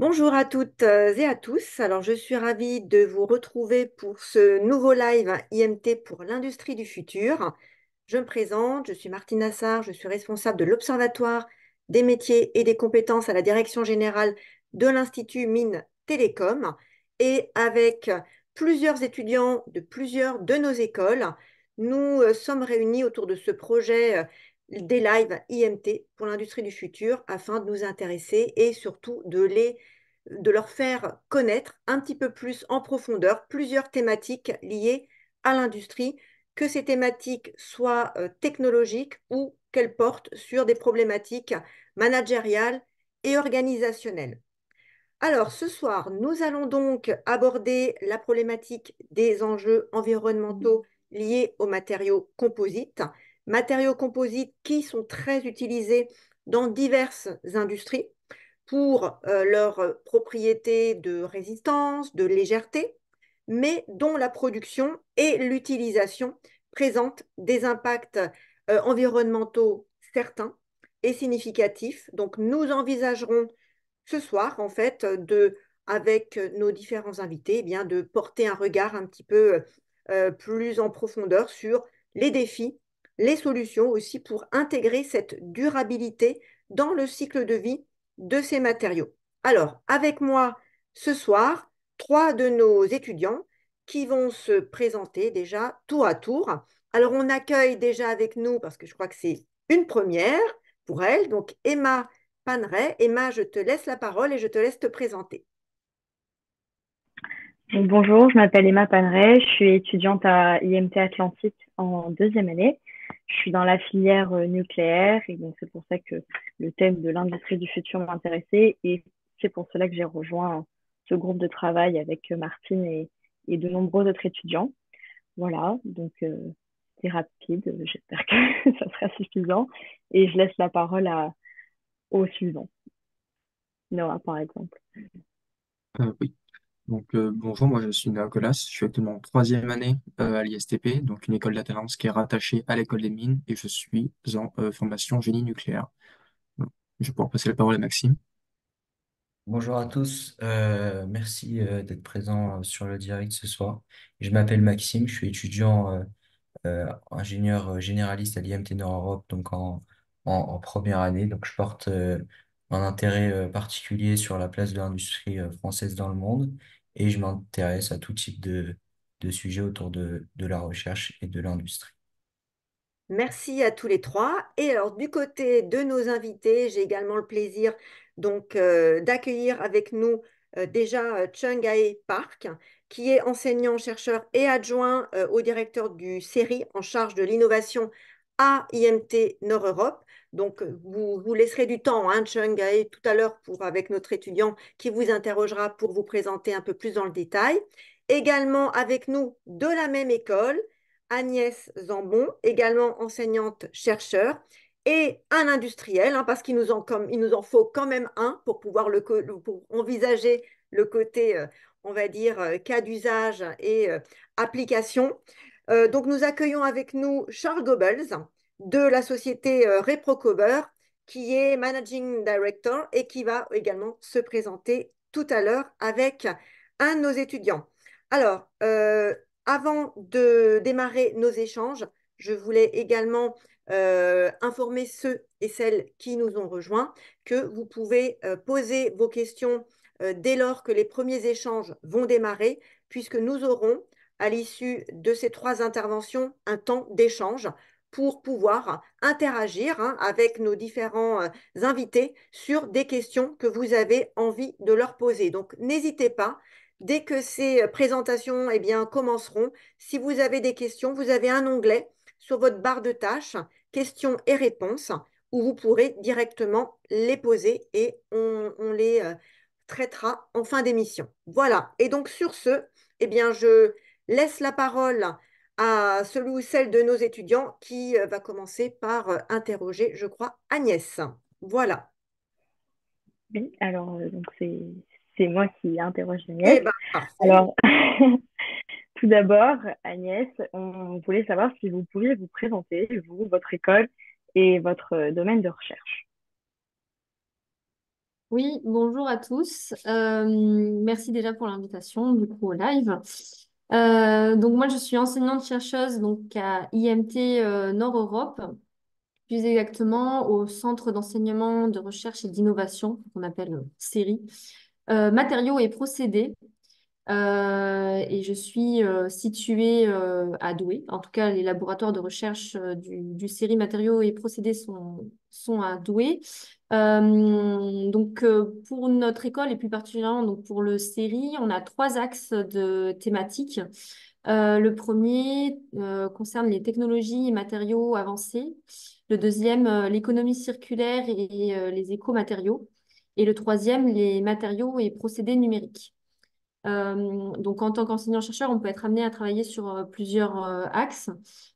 Bonjour à toutes et à tous. Alors, je suis ravie de vous retrouver pour ce nouveau live IMT pour l'industrie du futur. Je me présente, je suis Martine Nassar, je suis responsable de l'Observatoire des métiers et des compétences à la Direction générale de l'Institut Mines Télécom. Et avec plusieurs étudiants de plusieurs de nos écoles, nous sommes réunis autour de ce projet des lives IMT pour l'industrie du futur afin de nous intéresser et surtout de leur faire connaître un petit peu plus en profondeur plusieurs thématiques liées à l'industrie, que ces thématiques soient technologiques ou qu'elles portent sur des problématiques managériales et organisationnelles. Alors, ce soir, nous allons donc aborder la problématique des enjeux environnementaux liés aux matériaux composites qui sont très utilisés dans diverses industries pour leur propriété de résistance, de légèreté, mais dont la production et l'utilisation présentent des impacts environnementaux certains et significatifs. Donc, nous envisagerons ce soir, en fait, avec nos différents invités, eh bien, de porter un regard un petit peu plus en profondeur sur les défis, les solutions aussi pour intégrer cette durabilité dans le cycle de vie de ces matériaux. Alors, avec moi ce soir, trois de nos étudiants qui vont se présenter déjà tour à tour. Alors, on accueille déjà avec nous, parce que je crois que c'est une première pour elle, donc Emma Paneret. Emma, je te laisse la parole et je te laisse te présenter. Donc, bonjour, je m'appelle Emma Paneret, je suis étudiante à IMT Atlantique en deuxième année. Je suis dans la filière nucléaire et donc c'est pour ça que le thème de l'industrie du futur m'intéressait et c'est pour cela que j'ai rejoint ce groupe de travail avec Martine et de nombreux autres étudiants. Voilà, donc c'est rapide, j'espère que ça sera suffisant et je laisse la parole au suivant, Noah par exemple. Oui, bonjour, moi je suis Nicolas, je suis actuellement en troisième année à l'ISTP, donc une école d'alternance qui est rattachée à l'école des mines, et je suis en formation génie nucléaire. Voilà. Je vais pouvoir passer la parole à Maxime. Bonjour à tous, merci d'être présent sur le direct ce soir. Je m'appelle Maxime, je suis étudiant ingénieur généraliste à l'IMT Nord-Europe, donc en première année. Donc je porte un intérêt particulier sur la place de l'industrie française dans le monde et je m'intéresse à tout type de sujets autour de la recherche et de l'industrie. Merci à tous les trois. Et alors, du côté de nos invités, j'ai également le plaisir donc d'accueillir avec nous déjà Chung Ae Park, qui est enseignant-chercheur et adjoint au directeur du CERI en charge de l'innovation à IMT Nord-Europe. Donc, vous laisserez du temps, hein, Chung Ae, tout à l'heure avec notre étudiant qui vous interrogera pour vous présenter un peu plus dans le détail. Également avec nous de la même école. Agnès Zambon, également enseignante-chercheur, et un industriel, hein, parce il nous en faut quand même un pour pouvoir pour envisager le côté, on va dire, cas d'usage et application. Donc nous accueillons avec nous Charles Goebbels de la société Reprocover, qui est Managing Director et qui va également se présenter tout à l'heure avec un de nos étudiants. Alors, avant de démarrer nos échanges, je voulais également informer ceux et celles qui nous ont rejoints que vous pouvez poser vos questions dès lors que les premiers échanges vont démarrer, puisque nous aurons, à l'issue de ces trois interventions, un temps d'échange pour pouvoir interagir, hein, avec nos différents invités sur des questions que vous avez envie de leur poser. Donc, n'hésitez pas. Dès que ces présentations eh bien, commenceront, si vous avez des questions, vous avez un onglet sur votre barre de tâches, questions et réponses, où vous pourrez directement les poser et on les traitera en fin d'émission. Voilà. Et donc sur ce, eh bien, je laisse la parole à celui ou celle de nos étudiants qui va commencer par interroger, je crois, Agnès. Voilà. Oui, alors donc c'est moi qui interroge Agnès. Eh bien, parfait. Alors tout d'abord, Agnès, on voulait savoir si vous pouviez vous présenter, vous, votre école et votre domaine de recherche. Oui, bonjour à tous. Merci déjà pour l'invitation du coup au live. Donc moi je suis enseignante chercheuse donc à IMT Nord Europe, plus exactement au Centre d'enseignement de recherche et d'innovation qu'on appelle CERI, matériaux et procédés. Et je suis située à Douai. En tout cas, les laboratoires de recherche du série matériaux et procédés sont à Douai. Pour notre école et plus particulièrement donc pour le série, on a trois axes de thématiques. Le premier concerne les technologies et matériaux avancés. Le deuxième, l'économie circulaire et les écomatériaux. Et le troisième, les matériaux et procédés numériques. Donc, en tant qu'enseignant-chercheur, on peut être amené à travailler sur plusieurs axes.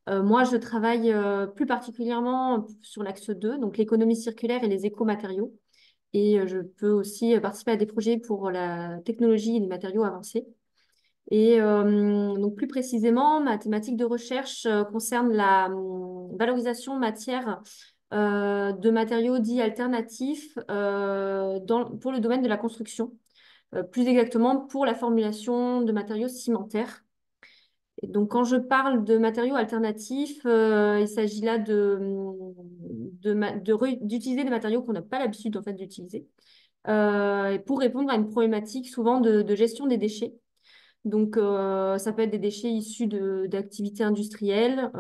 Moi, je travaille plus particulièrement sur l'axe 2, donc l'économie circulaire et les écomatériaux. Et je peux aussi participer à des projets pour la technologie et les matériaux avancés. Et donc, plus précisément, ma thématique de recherche concerne la valorisation matière de matériaux dits alternatifs pour le domaine de la construction, plus exactement pour la formulation de matériaux cimentaires. Et donc, quand je parle de matériaux alternatifs, il s'agit là d'utiliser des matériaux qu'on n'a pas l'habitude en fait, d'utiliser et pour répondre à une problématique souvent de gestion des déchets. Donc, ça peut être des déchets issus d'activités industrielles,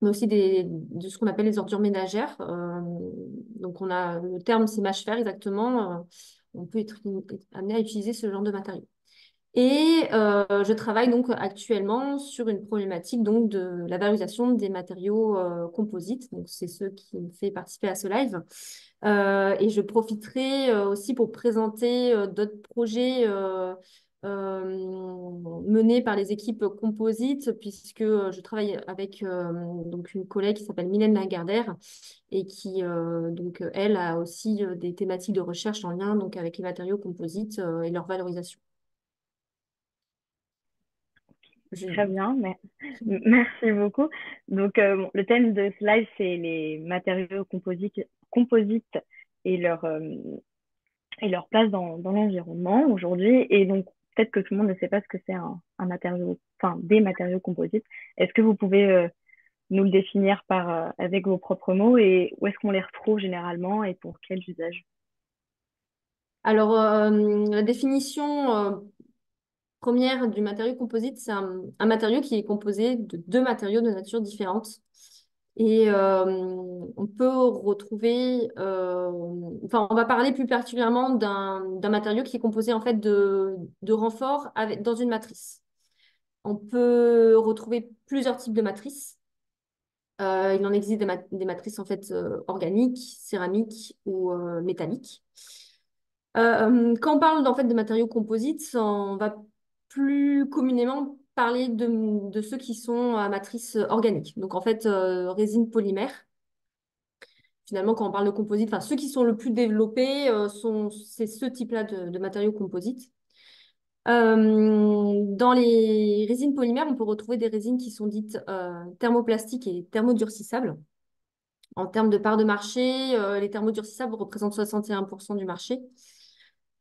mais aussi de ce qu'on appelle les ordures ménagères. Donc, le terme, c'est mâche-fer exactement. On peut être amené à utiliser ce genre de matériaux. Et je travaille donc actuellement sur une problématique donc de la valorisation des matériaux composites. Donc, c'est ce qui me fait participer à ce live. Et je profiterai aussi pour présenter d'autres projets menés par les équipes composites, puisque je travaille avec donc une collègue qui s'appelle Mylène Lagardère et qui elle a aussi des thématiques de recherche en lien donc avec les matériaux composites et leur valorisation. Très bien, merci beaucoup. Donc, le thème de ce live, c'est les matériaux composites et leur place dans l'environnement aujourd'hui. Et donc, peut-être que tout le monde ne sait pas ce que c'est un matériau, enfin, des matériaux composites. Est-ce que vous pouvez nous le définir avec vos propres mots et où est-ce qu'on les retrouve généralement et pour quels usages? Alors, la définition première du matériau composite, c'est un matériau qui est composé de deux matériaux de nature différente. Et on peut retrouver, enfin, on va parler plus particulièrement d'un matériau qui est composé en fait de renforts dans une matrice. On peut retrouver plusieurs types de matrices. Il en existe des matrices en fait organiques, céramiques ou métalliques. Quand on parle en fait de matériaux composites, on va plus communément parler de ceux qui sont à matrice organique. Donc en fait, résine polymère. Finalement, quand on parle de composites, enfin ceux qui sont le plus développés c'est ce type-là de matériaux composites. Dans les résines polymères, on peut retrouver des résines qui sont dites thermoplastiques et thermodurcissables. En termes de part de marché, les thermodurcissables représentent 61% du marché.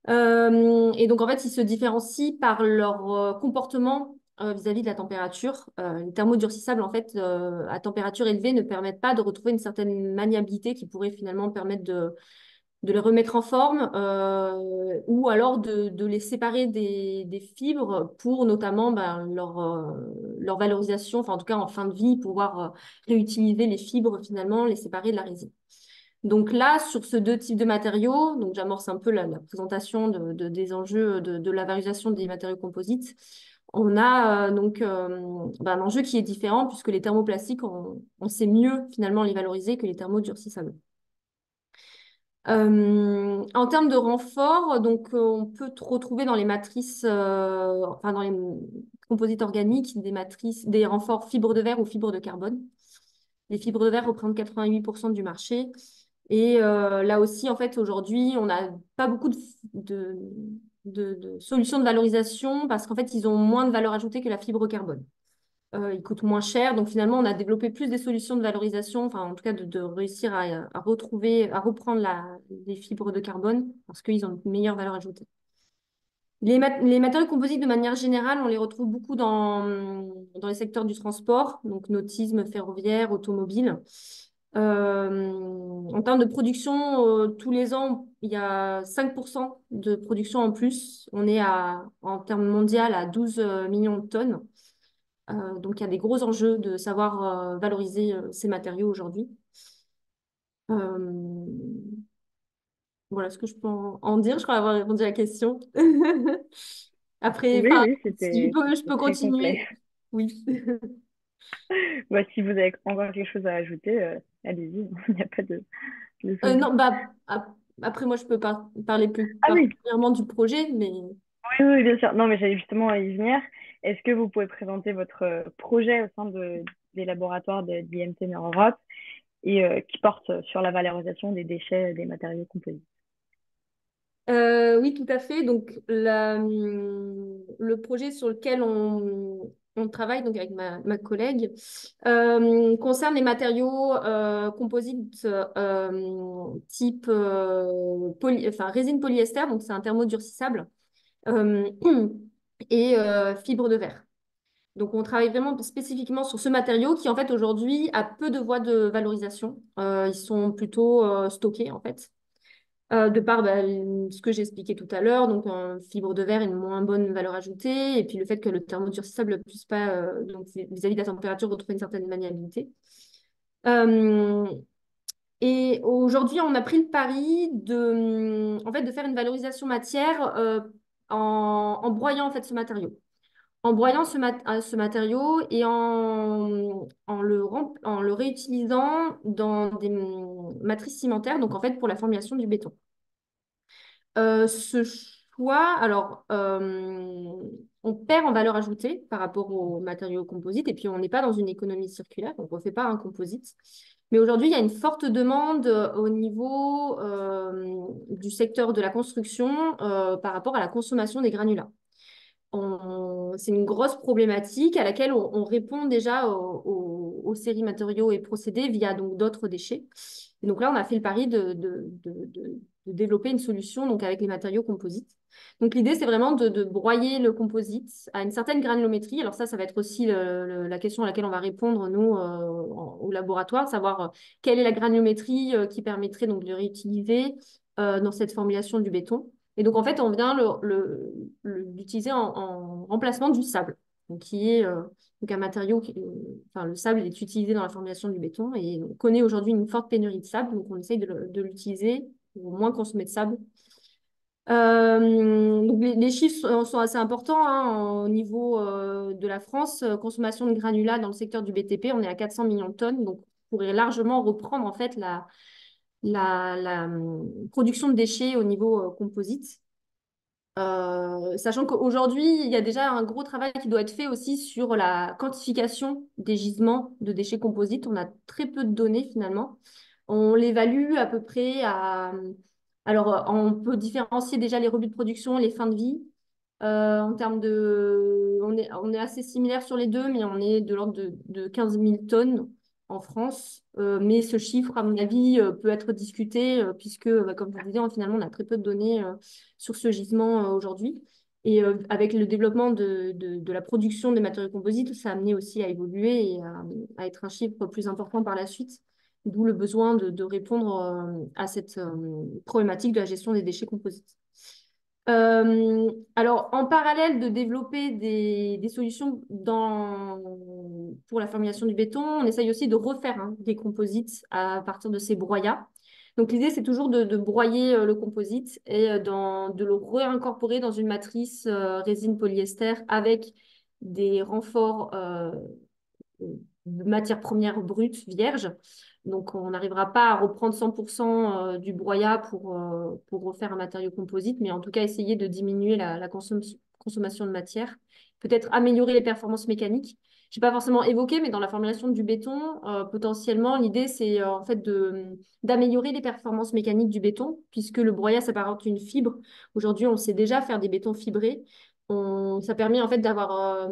Et donc, en fait, ils se différencient par leur comportement vis-à-vis de la température. Les thermodurcissables, en fait, à température élevée, ne permettent pas de retrouver une certaine maniabilité qui pourrait finalement permettre de les remettre en forme ou alors de les séparer des fibres pour notamment leur valorisation, enfin en tout cas en fin de vie, pouvoir réutiliser les fibres finalement, les séparer de la résine. Donc là, sur ces deux types de matériaux, donc j'amorce un peu la présentation des enjeux de la valorisation des matériaux composites. On a un enjeu qui est différent puisque les thermoplastiques, on sait mieux finalement les valoriser que les thermodurcissables. En termes de renfort, donc on peut retrouver dans les matrices, enfin dans les composites organiques, des renforts fibres de verre ou fibres de carbone. Les fibres de verre représentent 88% du marché. Et là aussi, en fait, aujourd'hui, on n'a pas beaucoup de solutions de valorisation parce qu'en fait, ils ont moins de valeur ajoutée que la fibre carbone. Il coûte moins cher. Donc finalement, on a développé plus des solutions de valorisation, enfin en tout cas de réussir à retrouver, à reprendre les fibres de carbone parce qu'ils ont une meilleure valeur ajoutée. Les matériaux composites, de manière générale, on les retrouve beaucoup dans les secteurs du transport, donc nautisme, ferroviaire, automobile. En termes de production, tous les ans, il y a 5% de production en plus. On est en termes mondial à 12 millions de tonnes. Donc, il y a des gros enjeux de savoir valoriser ces matériaux aujourd'hui. Euh, voilà ce que je peux en dire. Je crois avoir répondu à la question. Après, Oui, enfin, oui, si je c'était peux très complet. continuer. Oui. Bah, si vous avez encore quelque chose à ajouter, allez-y, il n'y a pas de souci. Non, bah, après, moi, je peux parler plus Ah oui, particulièrement du projet, mais oui, oui, bien sûr. Non, mais j'allais justement y venir. Est-ce que vous pouvez présenter votre projet au sein des laboratoires d'IMT Europe et qui porte sur la valorisation des déchets des matériaux composites? oui, tout à fait. Donc, le projet sur lequel on travaille donc avec ma collègue concerne les matériaux composites type enfin, résine polyester, donc c'est un thermodurcissable, euh, et fibre de verre. Donc, on travaille vraiment spécifiquement sur ce matériau qui, en fait, aujourd'hui, a peu de voies de valorisation. Ils sont plutôt stockés, en fait. De par ce que j'ai expliqué tout à l'heure, donc fibre de verre, une moins bonne valeur ajoutée, et puis le fait que le thermodurcissable ne puisse pas, donc vis-à-vis de la température, retrouver une certaine maniabilité. Euh, et aujourd'hui, on a pris le pari en fait, de faire une valorisation matière en broyant en fait, ce matériau. En broyant ce matériau et en le réutilisant dans des matrices cimentaires, donc en fait pour la formulation du béton. Ce choix, alors, on perd en valeur ajoutée par rapport aux matériaux composites et puis on n'est pas dans une économie circulaire, donc on ne fait pas un composite. Mais aujourd'hui, il y a une forte demande au niveau du secteur de la construction par rapport à la consommation des granulats. C'est une grosse problématique à laquelle on répond déjà aux séries matériaux et procédés via donc d'autres déchets. Et donc là, on a fait le pari de développer une solution donc avec les matériaux composites. Donc l'idée, c'est vraiment de broyer le composite à une certaine granulométrie. Alors ça va être aussi la question à laquelle on va répondre, nous, au laboratoire, savoir quelle est la granulométrie qui permettrait donc de le réutiliser dans cette formulation du béton. Et donc, en fait, on vient l'utiliser en remplacement du sable, donc, qui est donc un matériau enfin, le sable est utilisé dans la formulation du béton et on connaît aujourd'hui une forte pénurie de sable, donc on essaye de l'utiliser pour moins consommer de sable. Donc les chiffres sont assez importants hein, au niveau de la France. Consommation de granulats dans le secteur du BTP, on est à 400 millions de tonnes, donc on pourrait largement reprendre en fait la production de déchets au niveau composite. Sachant qu'aujourd'hui, il y a déjà un gros travail qui doit être fait aussi sur la quantification des gisements de déchets composites. On a très peu de données finalement. On l'évalue à peu près à... Alors, on peut différencier déjà les rebuts de production, les fins de vie. En termes de... On est assez similaire sur les deux, mais on est de l'ordre de 15 000 tonnes en France. Mais ce chiffre, à mon avis, peut être discuté puisque, comme je vous disais, finalement, on a très peu de données sur ce gisement aujourd'hui. Et avec le développement de la production des matériaux composites, ça a amené aussi à évoluer et à être un chiffre plus important par la suite. D'où le besoin de répondre à cette problématique de la gestion des déchets composites. Alors, en parallèle de développer des solutions pour la formulation du béton, on essaye aussi de refaire hein, des composites à partir de ces broyats. Donc, l'idée, c'est toujours de broyer le composite et de le réincorporer dans une matrice résine polyester avec des renforts de matières premières brutes, vierges. Donc, on n'arrivera pas à reprendre 100% du broyat pour refaire un matériau composite, mais en tout cas, essayer de diminuer la consommation de matière. Peut-être améliorer les performances mécaniques. Je n'ai pas forcément évoqué, mais dans la formulation du béton, potentiellement, l'idée, c'est en fait d'améliorer les performances mécaniques du béton, puisque le broyat s'apparente à une fibre. Aujourd'hui, on sait déjà faire des bétons fibrés. ça permet en fait d'avoir,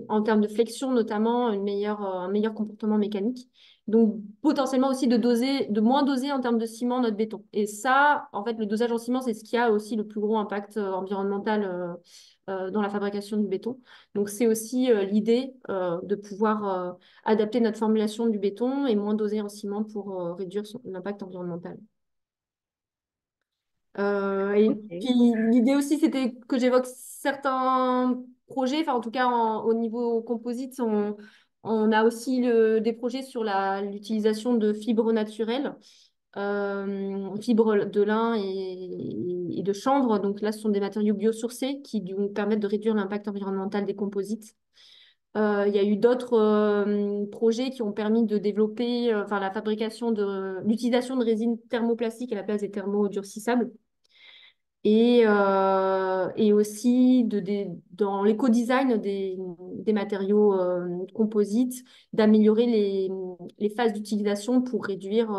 en termes de flexion notamment, un meilleur comportement mécanique. Donc potentiellement aussi de moins doser en termes de ciment notre béton. Et ça, en fait, le dosage en ciment, c'est ce qui a aussi le plus gros impact environnemental dans la fabrication du béton. Donc c'est aussi l'idée de pouvoir adapter notre formulation du béton et moins doser en ciment pour réduire l'impact environnemental. Et Ok. puis l'idée aussi, c'était que j'évoque certains projets, enfin en tout cas au niveau composite, on a aussi des projets sur l'utilisation de fibres naturelles, fibres de lin et de chanvre. Donc là, ce sont des matériaux biosourcés qui nous permettent de réduire l'impact environnemental des composites. Il y a eu d'autres projets qui ont permis de développer enfin, l'utilisation de résine thermoplastique à la place des thermodurcissables et aussi dans l'éco-design des matériaux composites, d'améliorer les phases d'utilisation pour réduire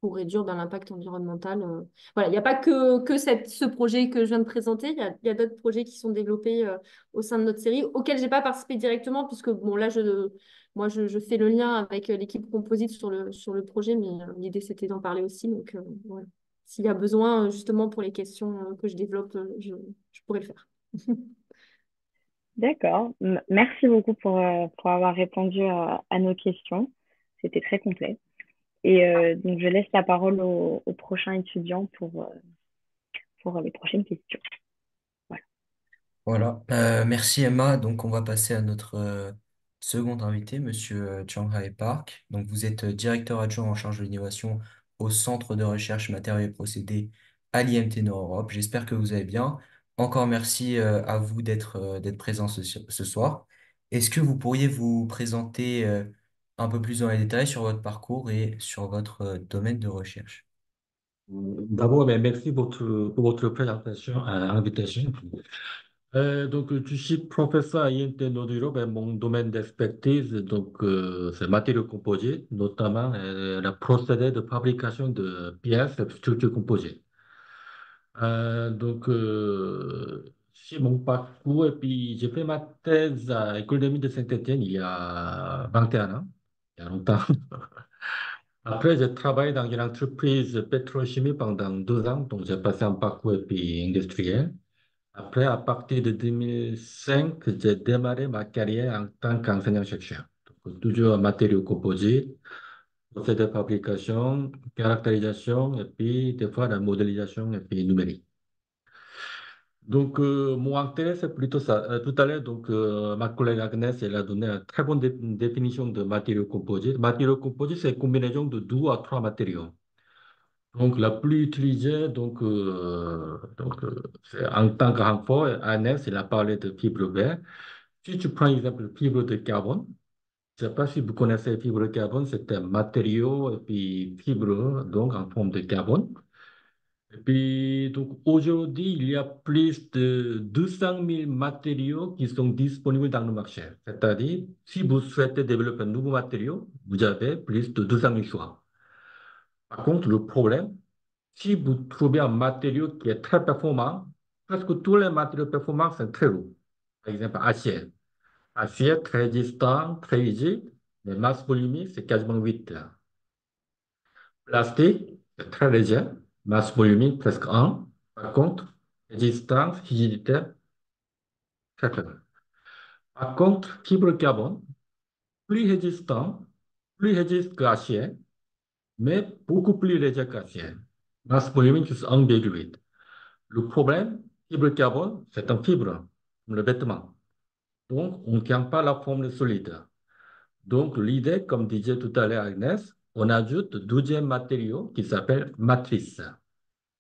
ben, l'impact environnemental. Voilà, il n'y a pas que ce projet que je viens de présenter, il y a d'autres projets qui sont développés au sein de notre série, auxquels je n'ai pas participé directement, puisque bon, là, je fais le lien avec l'équipe composite sur le projet, mais l'idée, c'était d'en parler aussi. Donc, voilà. S'il y a besoin, justement, pour les questions que je développe, je pourrais le faire. D'accord. Merci beaucoup pour avoir répondu à nos questions. C'était très complet. Et donc, je laisse la parole au prochain étudiant pour les prochaines questions. Voilà. Voilà. Merci Emma. Donc, on va passer à notre second invité, Monsieur Chiang-Hae Park. Donc, vous êtes directeur adjoint en charge de l'innovation au Centre de recherche matériaux et procédés à l'IMT Nord-Europe. J'espère que vous allez bien. Encore merci à vous d'être présent ce soir. Est-ce que vous pourriez vous présenter un peu plus dans les détails sur votre parcours et sur votre domaine de recherche? D'abord, ben, merci pour votre présentation, invitation. Je suis professeur à INT Nord-Europe et mon domaine d'expertise, c'est matériaux composites, notamment le procédé de fabrication de pièces et structures composites. C'est mon parcours, et puis j'ai fait ma thèse à l'École des mines de Saint-Étienne il y a 21 ans, il y a longtemps. Après, j'ai travaillé dans une entreprise pétrochimie pendant 2 ans, donc j'ai passé un parcours et puis industriel. Après, à partir de 2005, j'ai démarré ma carrière en tant qu'enseignant-chercheur. Donc, toujours en matériaux composites, procédés de fabrication, caractérisation, et puis des fois la modélisation et puis numérique. Mon intérêt, c'est plutôt ça. Tout à l'heure, ma collègue Agnès, elle a donné une très bonne définition de matériaux composites. Matériaux composites, c'est une combinaison de deux à trois matériaux. Donc, la plus utilisée, c'est en tant que renfort, Agnès, elle a parlé de fibre verte. Si tu prends l'exemple de fibre de carbone, je ne sais pas si vous connaissez fibre de carbone, c'est un matériau et puis fibre, donc en forme de carbone. Et puis, donc aujourd'hui, il y a plus de 200 000 matériaux qui sont disponibles dans le marché. C'est-à-dire, si vous souhaitez développer un nouveau matériau, vous avez plus de 200 000 choix. Par contre, le problème, si vous trouvez un matériau qui est très performant, presque tous les matériaux performants sont très lourds. Par exemple, acier. Acier très résistant, très rigide, mais masse volumique, c'est quasiment 8. Plastique, c'est très léger, masse volumique presque 1. Par contre, résistance, rigidité, très faible. Par contre, fibre de carbone, plus résistant, plus résiste que l'acier, mais beaucoup plus léger que l'acier. Masse volumique, c'est 1,8. Le problème, fibre de carbone, c'est un fibre, comme le vêtement. Donc, on ne tient pas la forme solide. Donc, l'idée, comme disait tout à l'heure Agnès, on ajoute un deuxième matériau qui s'appelle matrice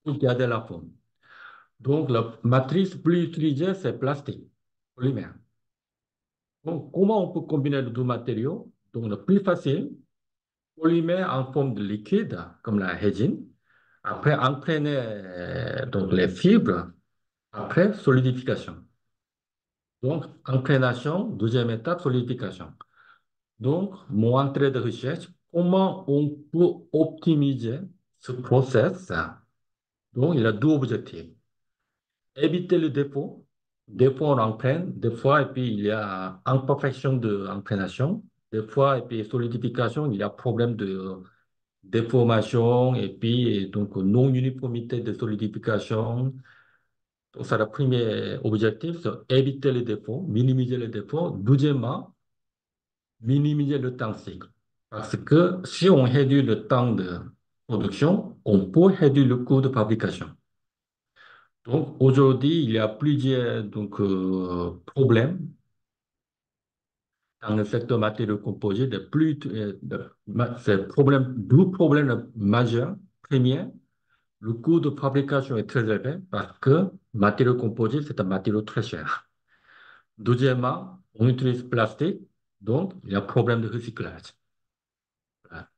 pour garder la forme. Donc, la matrice plus utilisée, c'est plastique, polymère. Donc, comment on peut combiner les deux matériaux? Donc, le plus facile, polymère en forme de liquide, comme la résine. Après, entraîner les fibres. Après, solidification. Donc, entraînation, deuxième étape, solidification. Donc, mon entrée de recherche, comment on peut optimiser ce process? Donc, il a deux objectifs. Éviter le défaut, Des fois, on entraîne, des fois, et puis il y a imperfection de l'entraînation, des fois, et puis solidification, il y a problème de déformation, et puis donc non-uniformité de solidification. Donc, ça, le premier objectif, c'est éviter les défauts, minimiser les défauts. Deuxièmement, minimiser le temps cycle. Parce que si on réduit le temps de production, on peut réduire le coût de fabrication. Donc, aujourd'hui, il y a plusieurs problèmes dans le secteur matériaux composés, c'est deux problèmes majeurs. Premier, le coût de fabrication est très élevé parce que matériaux composés, c'est un matériau très cher. Deuxièmement, on utilise plastique, donc il y a problème de recyclage. Voilà.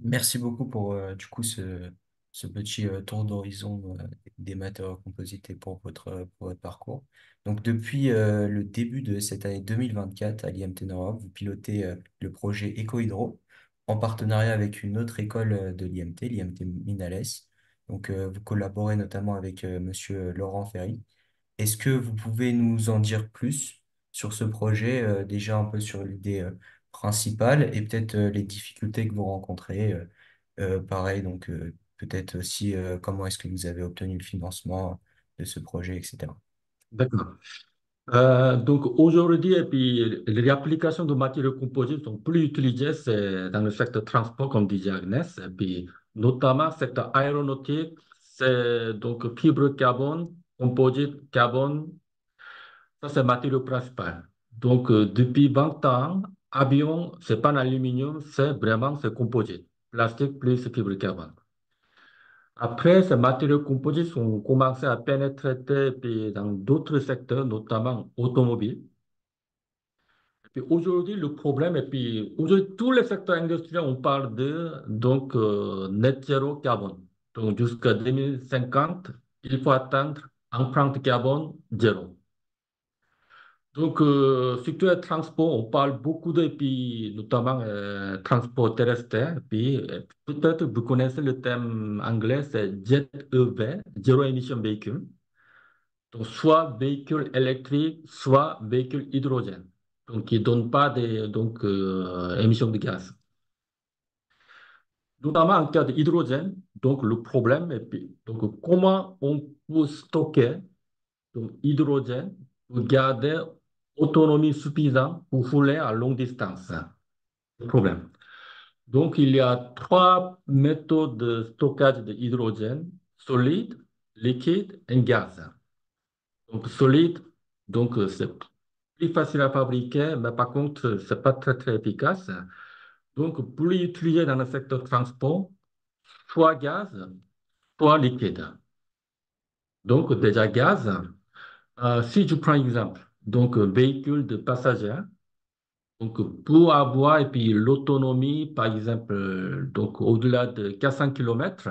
Merci beaucoup pour du coup ce petit tour d'horizon des matériaux composites et pour votre parcours. Donc depuis le début de cette année 2024 à l'IMT Nord, vous pilotez le projet EcoHydro en partenariat avec une autre école de l'IMT, l'IMT Minales. Donc vous collaborez notamment avec Monsieur Laurent Ferry. Est-ce que vous pouvez nous en dire plus sur ce projet, déjà un peu sur l'idée principale et peut-être les difficultés que vous rencontrez, pareil, donc peut-être aussi comment est-ce que vous avez obtenu le financement de ce projet, etc. D'accord. Donc aujourd'hui, et puis, les applications de matériaux composites sont plus utilisées c'est dans le secteur transport, comme disait Agnès, et puis notamment secteur aéronautique, c'est donc fibre carbone, composite carbone, ça c'est le matériau principal. Donc depuis 20 ans, avion, c'est pas en aluminium, c'est composite, plastique plus fibre carbone. Après, ces matériaux composites ont commencé à pénétrer et puis, dans d'autres secteurs, notamment automobiles. Puis aujourd'hui, le problème, et puis aujourd'hui, tous les secteurs industriels, on parle de net zéro carbone. Donc jusqu'à 2050, il faut atteindre empreinte carbone zéro. Donc, surtout le transport, on parle beaucoup de, puis notamment transport terrestre. Puis peut-être vous connaissez le thème anglais, c'est ZEV, Zero Emission Vehicle. Donc, soit véhicule électrique, soit véhicule hydrogène. Donc, qui ne donne pas des émissions de gaz. Notamment en cas d'hydrogène, donc le problème est donc, comment on peut stocker hydrogène pour garder autonomie suffisante pour rouler à longue distance. Le problème. Donc, il y a trois méthodes de stockage de hydrogène, solide, liquide et gaz. Donc, solide, c'est plus facile à fabriquer, mais par contre, c'est pas très, très efficace. Donc, pour l'utiliser dans le secteur transport, soit gaz, soit liquide. Donc, déjà gaz, si je prends un exemple, véhicule de passagers, donc pour avoir et puis l'autonomie, par exemple, au-delà de 400 km,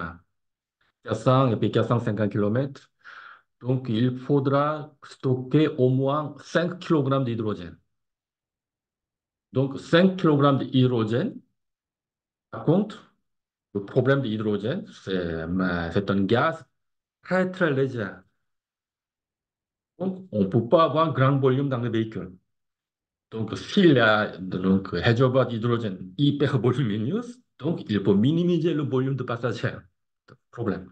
400 et puis 450 km, donc il faudra stocker au moins 5 kg d'hydrogène. Donc 5 kg d'hydrogène, par contre, le problème de l'hydrogène, c'est un gaz très très léger. Donc on ne peut pas avoir un grand volume dans le véhicule. Donc s'il y a réservoir d'hydrogène hyper volumineux, donc il faut minimiser le volume de passagers. Problème.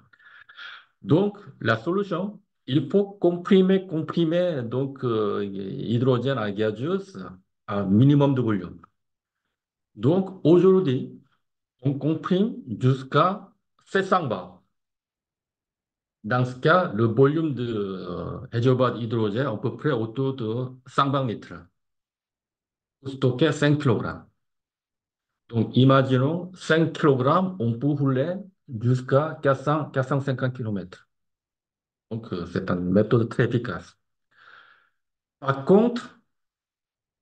Donc la solution, il faut comprimer hydrogène à gazeuse à un minimum de volume. Donc aujourd'hui, on comprime jusqu'à 700 bars. Dans ce cas, le volume de réservoir d'hydrogène est à peu près autour de 120 litres pour stocker 5 kg. Donc, imaginons 5 kg, on peut rouler jusqu'à 400-450 km. Donc, c'est une méthode très efficace. Par contre,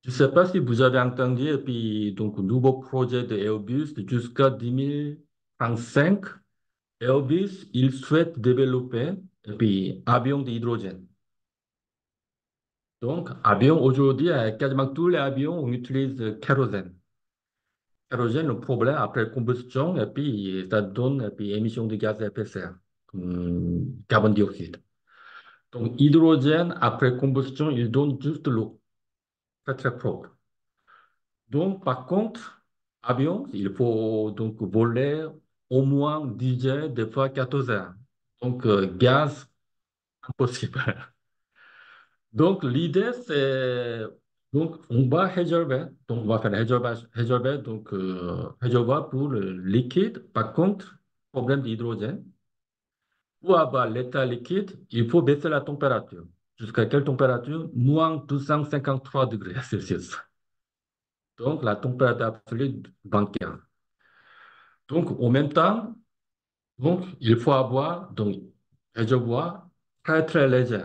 je ne sais pas si vous avez entendu, et puis, nouveau projet de Airbus jusqu'à 2035. Airbus, il souhaite développer et puis, avion d'hydrogène. Donc, avion, aujourd'hui, quasiment tous les avions on utilise kérosène. Kérosène, le problème après combustion, et puis ça donne et puis, émission de gaz à effet de serre, carbone dioxyde. Donc, hydrogène, après combustion, il donne juste l'eau, très très propre. Donc, par contre, avion, il faut donc voler au moins 10 heures, des fois 14 heures. Donc, gaz, impossible. Donc, l'idée, c'est, donc, on va réserver, donc, on va faire réserver, donc, réservoir pour le liquide. Par contre, problème d'hydrogène, pour avoir l'état liquide, il faut baisser la température. Jusqu'à quelle température? Moins 253 degrés Celsius. Donc, la température absolue bancaire. Donc, en même temps, donc, il faut avoir, donc, réservoir très, très léger.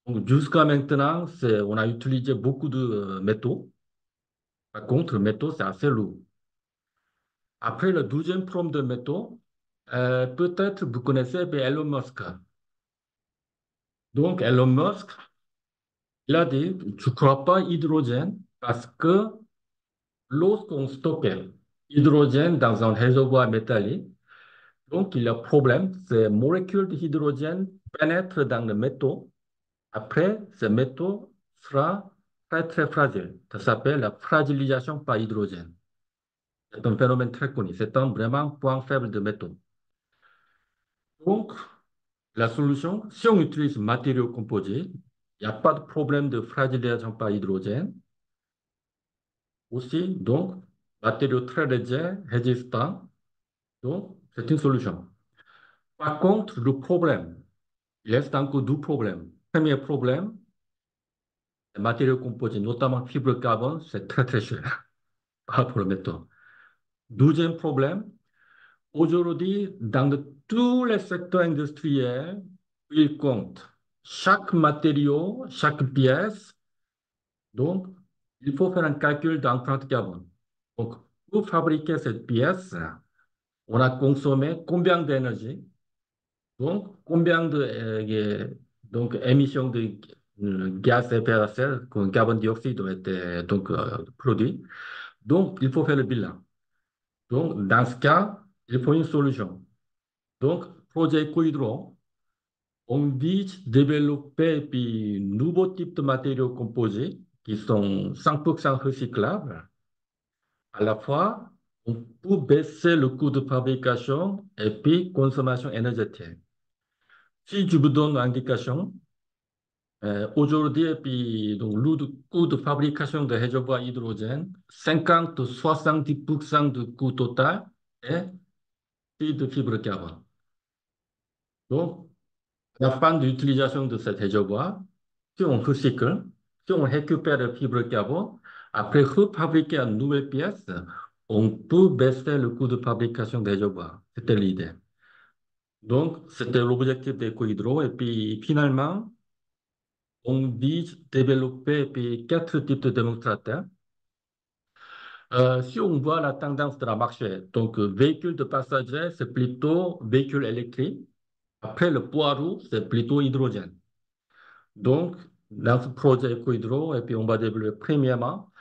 Donc, jusqu'à maintenant, on a utilisé beaucoup de métaux. Par contre, le métaux, c'est assez lourd. Après, le deuxième problème de métaux, peut-être vous connaissez bien Elon Musk. Donc, Elon Musk, il a dit, je ne crois pas hydrogène parce que lorsqu'on stocke hydrogène dans un réservoir métallique, donc il y a un problème, ces molécules d'hydrogène pénètrent dans le métaux. Après, ce métaux sera très, très fragile. Ça s'appelle la fragilisation par hydrogène. C'est un phénomène très connu. C'est un vraiment point faible de métaux. Donc, la solution, si on utilise matériaux composés, il n'y a pas de problème de fragilisation par hydrogène. Aussi, donc, matériaux très légers, résistants. Donc, c'est une solution. Par contre, le problème, il reste encore deux problèmes. Premier problème, les matériaux composés, notamment fibre de carbone, c'est très, très cher par rapport aux métaux. Deuxième problème, aujourd'hui, tous les secteurs industriels, ils comptent chaque matériau, chaque pièce. Donc, il faut faire un calcul d'empreinte carbone. Donc, pour fabriquer cette pièce, on a consommé combien d'énergie? Donc, combien de donc, émissions de gaz à effet de serre, comme carbone dioxyde, ont été donc, produits. Donc, il faut faire le bilan. Donc, dans ce cas, il faut une solution. Donc, projet Ecohydro, on vise développer puis nouveaux types de matériaux composés qui sont 100% recyclables. À la fois, on peut baisser le coût de fabrication et puis consommation énergétique. Si je vous donne une indication, aujourd'hui, et puis, donc, le coût de fabrication de réservoirs hydrogène, 50-70% du coût total est de fibre de carbone. Donc, la fin de l'utilisation de cet réservoir, si on recycle, si on récupère la fibre de carbone, après refabriquer une nouvelle pièce, on peut baisser le coût de fabrication des réservoirs. C'était l'idée. Donc, c'était l'objectif d'EcoHydro. Et puis, finalement, on vise développer puis, quatre types de démonstrateurs. Si on voit la tendance de la marché, donc véhicules de passagers, c'est plutôt véhicules électriques. Après, le poids lourd, c'est plutôt hydrogène. Donc, dans ce projet EcoHydro, et puis on va développer premièrement,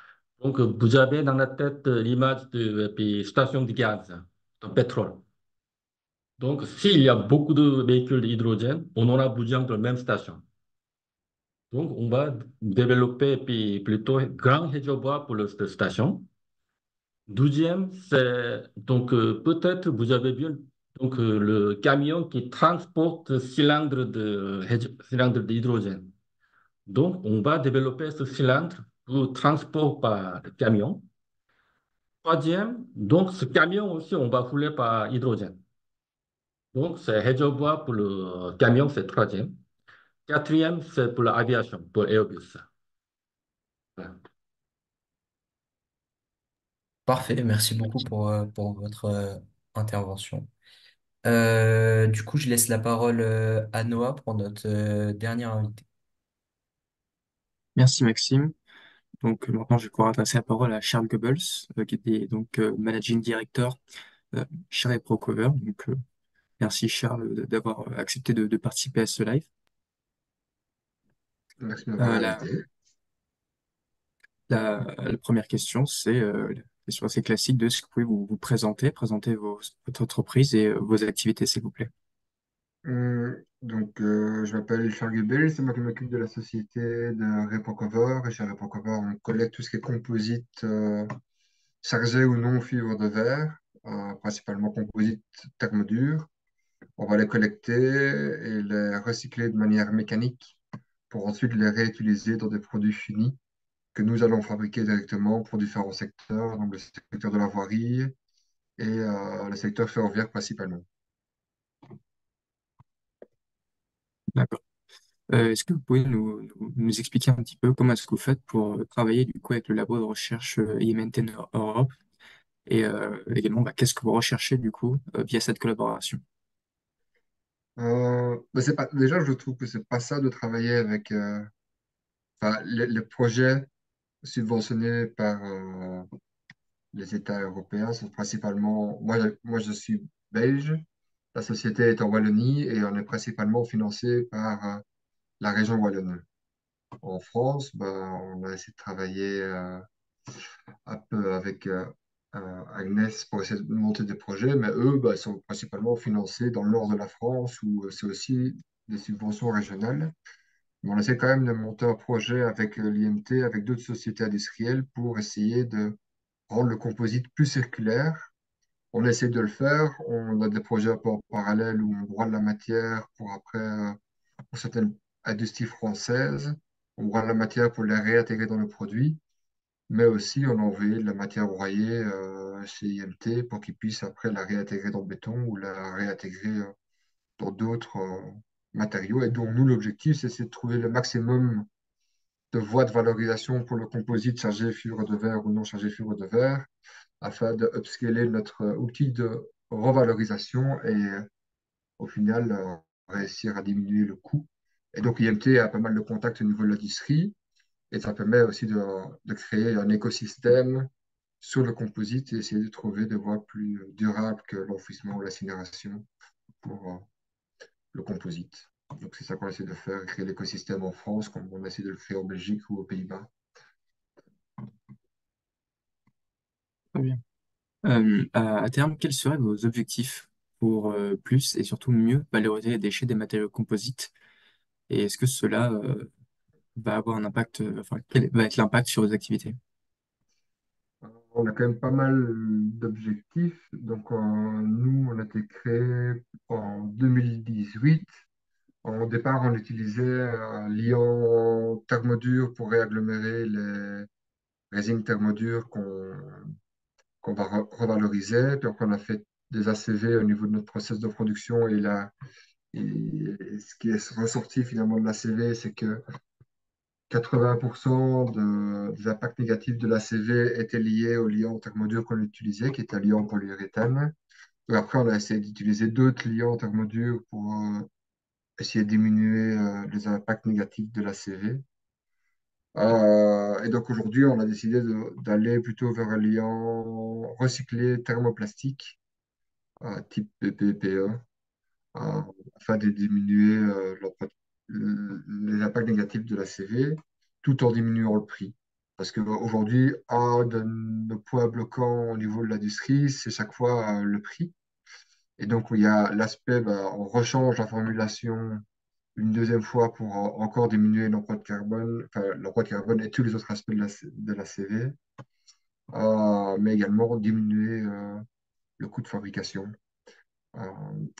donc vous avez dans la tête l'image de et puis, station de gaz, de pétrole. Donc, s'il y a beaucoup de véhicules d'hydrogène, on aura besoin de la même station. Donc, on va développer puis plutôt grand réservoir pour cette station. Deuxième, c'est donc peut-être vous avez vu donc le camion qui transporte cylindres d'hydrogène. Donc, on va développer ce cylindre pour transport par camion. Troisième, donc ce camion aussi, on va rouler par hydrogène. Donc, c'est réservoir pour le camion, c'est troisième. Quatrième, c'est pour l'aviation, pour Airbus. Voilà. Parfait, merci beaucoup pour votre intervention. Du coup, je laisse la parole à Noah pour notre dernier invité. Merci Maxime. Donc maintenant, je vais pouvoir adresser la parole à Charles Goebbels, qui était donc Managing Director chez Procover. Donc merci Charles d'avoir accepté de participer à ce live. Merci de m'avoir La, invité. la première question, c'est la question assez classique de ce que vous pouvez vous présenter, présenter votre entreprise et vos activités, s'il vous plaît. Je m'appelle Charles Gebel, c'est moi qui m'occupe de la société de Repocover. Et chez Repocover, on collecte tout ce qui est composite chargé ou non fibre de verre, principalement composite thermodure. On va les collecter et les recycler de manière mécanique pour ensuite les réutiliser dans des produits finis que nous allons fabriquer directement pour différents secteurs, donc le secteur de la voirie et le secteur ferroviaire principalement. D'accord. Est-ce que vous pouvez nous expliquer un petit peu comment est-ce que vous faites pour travailler du coup avec le labo de recherche IMNT Europe et également qu'est-ce que vous recherchez du coup via cette collaboration? C'est pas, déjà, je trouve que c'est pas ça de travailler avec les projets subventionnés par les États européens sont principalement. Moi, je suis belge, la société est en Wallonie et on est principalement financé par la région wallonne. En France, on a essayé de travailler un peu avec Agnès pour essayer de monter des projets, mais eux, sont principalement financés dans le nord de la France où c'est aussi des subventions régionales. Mais on essaie quand même de monter un projet avec l'IMT, avec d'autres sociétés industrielles pour essayer de rendre le composite plus circulaire. On essaie de le faire. On a des projets un peu en parallèle où on broie de la matière pour après, pour certaines industries françaises, on broie de la matière pour les réintégrer dans le produit, mais aussi on a envoyé de la matière broyée chez IMT pour qu'ils puissent après la réintégrer dans le béton ou la réintégrer dans d'autres matériaux. Et donc, nous, l'objectif, c'est de trouver le maximum de voies de valorisation pour le composite chargé fibre de verre ou non chargé fibre de verre, afin de upscaler notre outil de revalorisation et au final réussir à diminuer le coût. Et donc, IMT a pas mal de contacts au niveau de l'industrie et ça permet aussi de créer un écosystème sur le composite et essayer de trouver des voies plus durables que l'enfouissement ou l'incinération pour le composite. Donc, c'est ça qu'on essaie de faire, créer l'écosystème en France, comme on essaie de le faire en Belgique ou aux Pays-Bas. Très bien. À terme, quels seraient vos objectifs pour plus et surtout mieux valoriser les déchets des matériaux composites? Et est-ce que cela va avoir un impact, enfin, quel va être l'impact sur vos activités? On a quand même pas mal d'objectifs. Nous, on a été créé en 2018. Au départ, on utilisait un liant thermodure pour réagglomérer les résines thermodures qu'on va revaloriser. Puis après, on a fait des ACV au niveau de notre process de production. Et ce qui est ressorti finalement de l'ACV, c'est que 80% des impacts négatifs de l'ACV étaient liés au liant thermodure qu'on utilisait, qui était un liant en polyuréthane. Et après, on a essayé d'utiliser d'autres liants thermodures pour essayer de diminuer les impacts négatifs de l'ACV. Et donc aujourd'hui, on a décidé d'aller plutôt vers un liant recyclé thermoplastique, type PPE, euh, afin de diminuer les impacts négatifs de la CV, tout en diminuant le prix. Parce qu'aujourd'hui, un de nos points bloquants au niveau de l'industrie, c'est chaque fois le prix. Et donc, il y a l'aspect, on rechange la formulation une deuxième fois pour encore diminuer l'empreinte carbone, enfin, l'empreinte carbone et tous les autres aspects de la CV, mais également diminuer le coût de fabrication. Euh,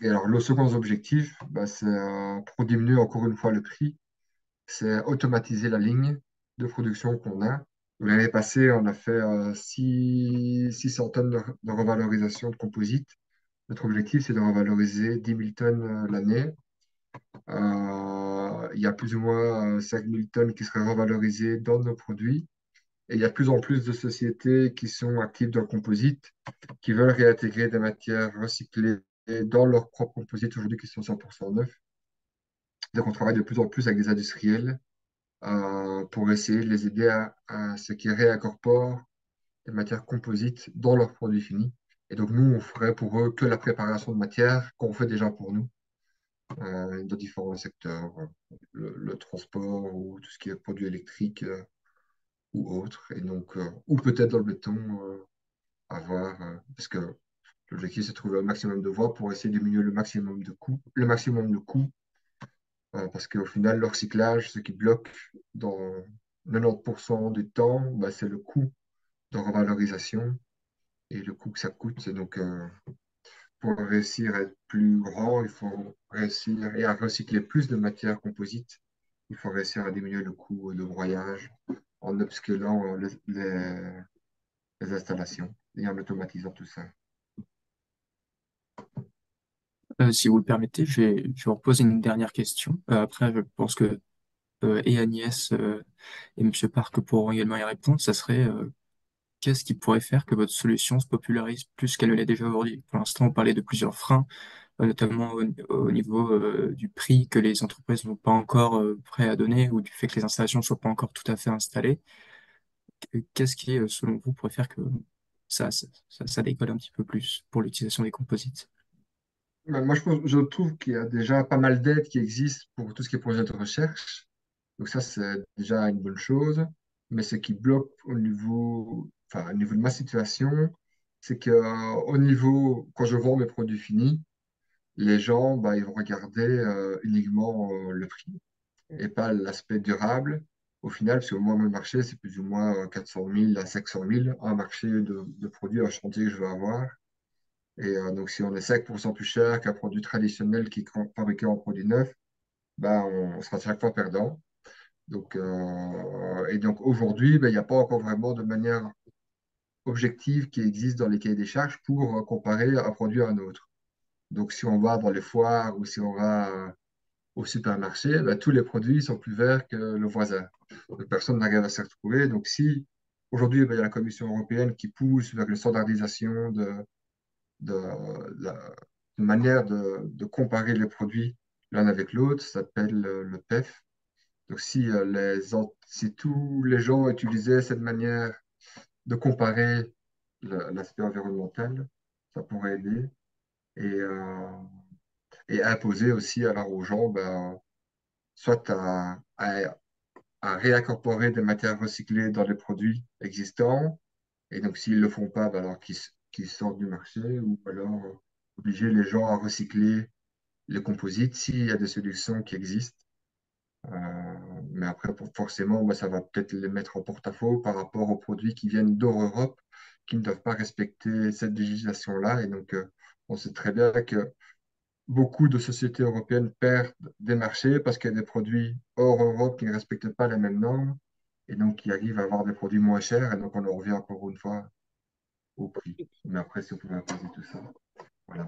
et alors, le second objectif, c'est pour diminuer encore une fois le prix, c'est automatiser la ligne de production qu'on a. L'année passée, on a fait 600 tonnes de revalorisation de composite. Notre objectif, c'est de revaloriser 10 000 tonnes l'année. Il y a plus ou moins 5 000 tonnes qui seraient revalorisées dans nos produits. Et il y a de plus en plus de sociétés qui sont actives dans le composite, qui veulent réintégrer des matières recyclées dans leur propre composite aujourd'hui qui sont 100% neufs. Donc, on travaille de plus en plus avec des industriels pour essayer de les aider à ce qu'ils réincorporent des matières composites dans leurs produits finis. Et donc, nous, on ferait pour eux que la préparation de matière qu'on fait déjà pour nous dans différents secteurs, le transport ou tout ce qui est produits électriques ou autres. Et donc, ou peut-être dans le béton, à voir, parce que L'objectif, c'est de trouver un maximum de voies pour essayer de diminuer le coût, parce qu'au final, le recyclage, ce qui bloque dans 90% du temps, bah, c'est le coût de revalorisation et le coût que ça coûte. Donc, pour réussir à être plus grand, il faut réussir et à recycler plus de matières composites. Il faut réussir à diminuer le coût de broyage en upscalant les installations et en automatisant tout ça. Si vous le permettez, je vais vous poser une dernière question. Après, je pense que et Agnès et Monsieur Park pourront également y répondre. Ça serait qu'est-ce qui pourrait faire que votre solution se popularise plus qu'elle ne l'est déjà aujourd'hui? Pour l'instant, on parlait de plusieurs freins, notamment au niveau du prix que les entreprises n'ont pas encore prêt à donner ou du fait que les installations ne soient pas encore tout à fait installées. Qu'est-ce qui, selon vous, pourrait faire que ça décolle un petit peu plus pour l'utilisation des composites? Moi, je trouve qu'il y a déjà pas mal d'aides qui existent pour tout ce qui est projet de recherche. Donc ça, c'est déjà une bonne chose. Mais ce qui bloque au niveau de ma situation, c'est que au niveau, quand je vends mes produits finis, les gens, bah, ils vont regarder uniquement le prix et pas l'aspect durable. Au final, parce que moi, mon marché, c'est plus ou moins 400 000 à 500 000, un marché de produits, un chantier que je veux avoir. Et donc, si on est 5% plus cher qu'un produit traditionnel qui est fabriqué en produit neuf, bah, on sera chaque fois perdant. Donc, et donc aujourd'hui, ben, il n'y a pas encore vraiment de manière objective qui existe dans les cahiers des charges pour comparer un produit à un autre. Donc, si on va dans les foires ou si on va au supermarché, ben, tous les produits sont plus verts que le voisin. Donc, personne n'arrive à s'y retrouver. Donc, si aujourd'hui, ben, il y a la Commission européenne qui pousse vers une standardisation de, la de manière de comparer les produits l'un avec l'autre, ça s'appelle le PEF. Donc, si tous les gens utilisaient cette manière de comparer l'aspect environnemental, ça pourrait aider. Et, et imposer aussi alors aux gens, ben, soit à réincorporer des matières recyclées dans les produits existants. Et donc, s'ils ne le font pas, ben, alors qu'ils sortent du marché, ou alors obliger les gens à recycler les composites s'il y a des solutions qui existent. Mais après, forcément, moi, ça va peut-être les mettre en porte-à-faux par rapport aux produits qui viennent d'hors Europe, qui ne doivent pas respecter cette législation-là. Et donc, on sait très bien que beaucoup de sociétés européennes perdent des marchés parce qu'il y a des produits hors Europe qui ne respectent pas les mêmes normes et donc qui arrivent à avoir des produits moins chers. Et donc, on en revient encore une fois au prix. Mais après, si vous pouvez imposer tout ça, voilà.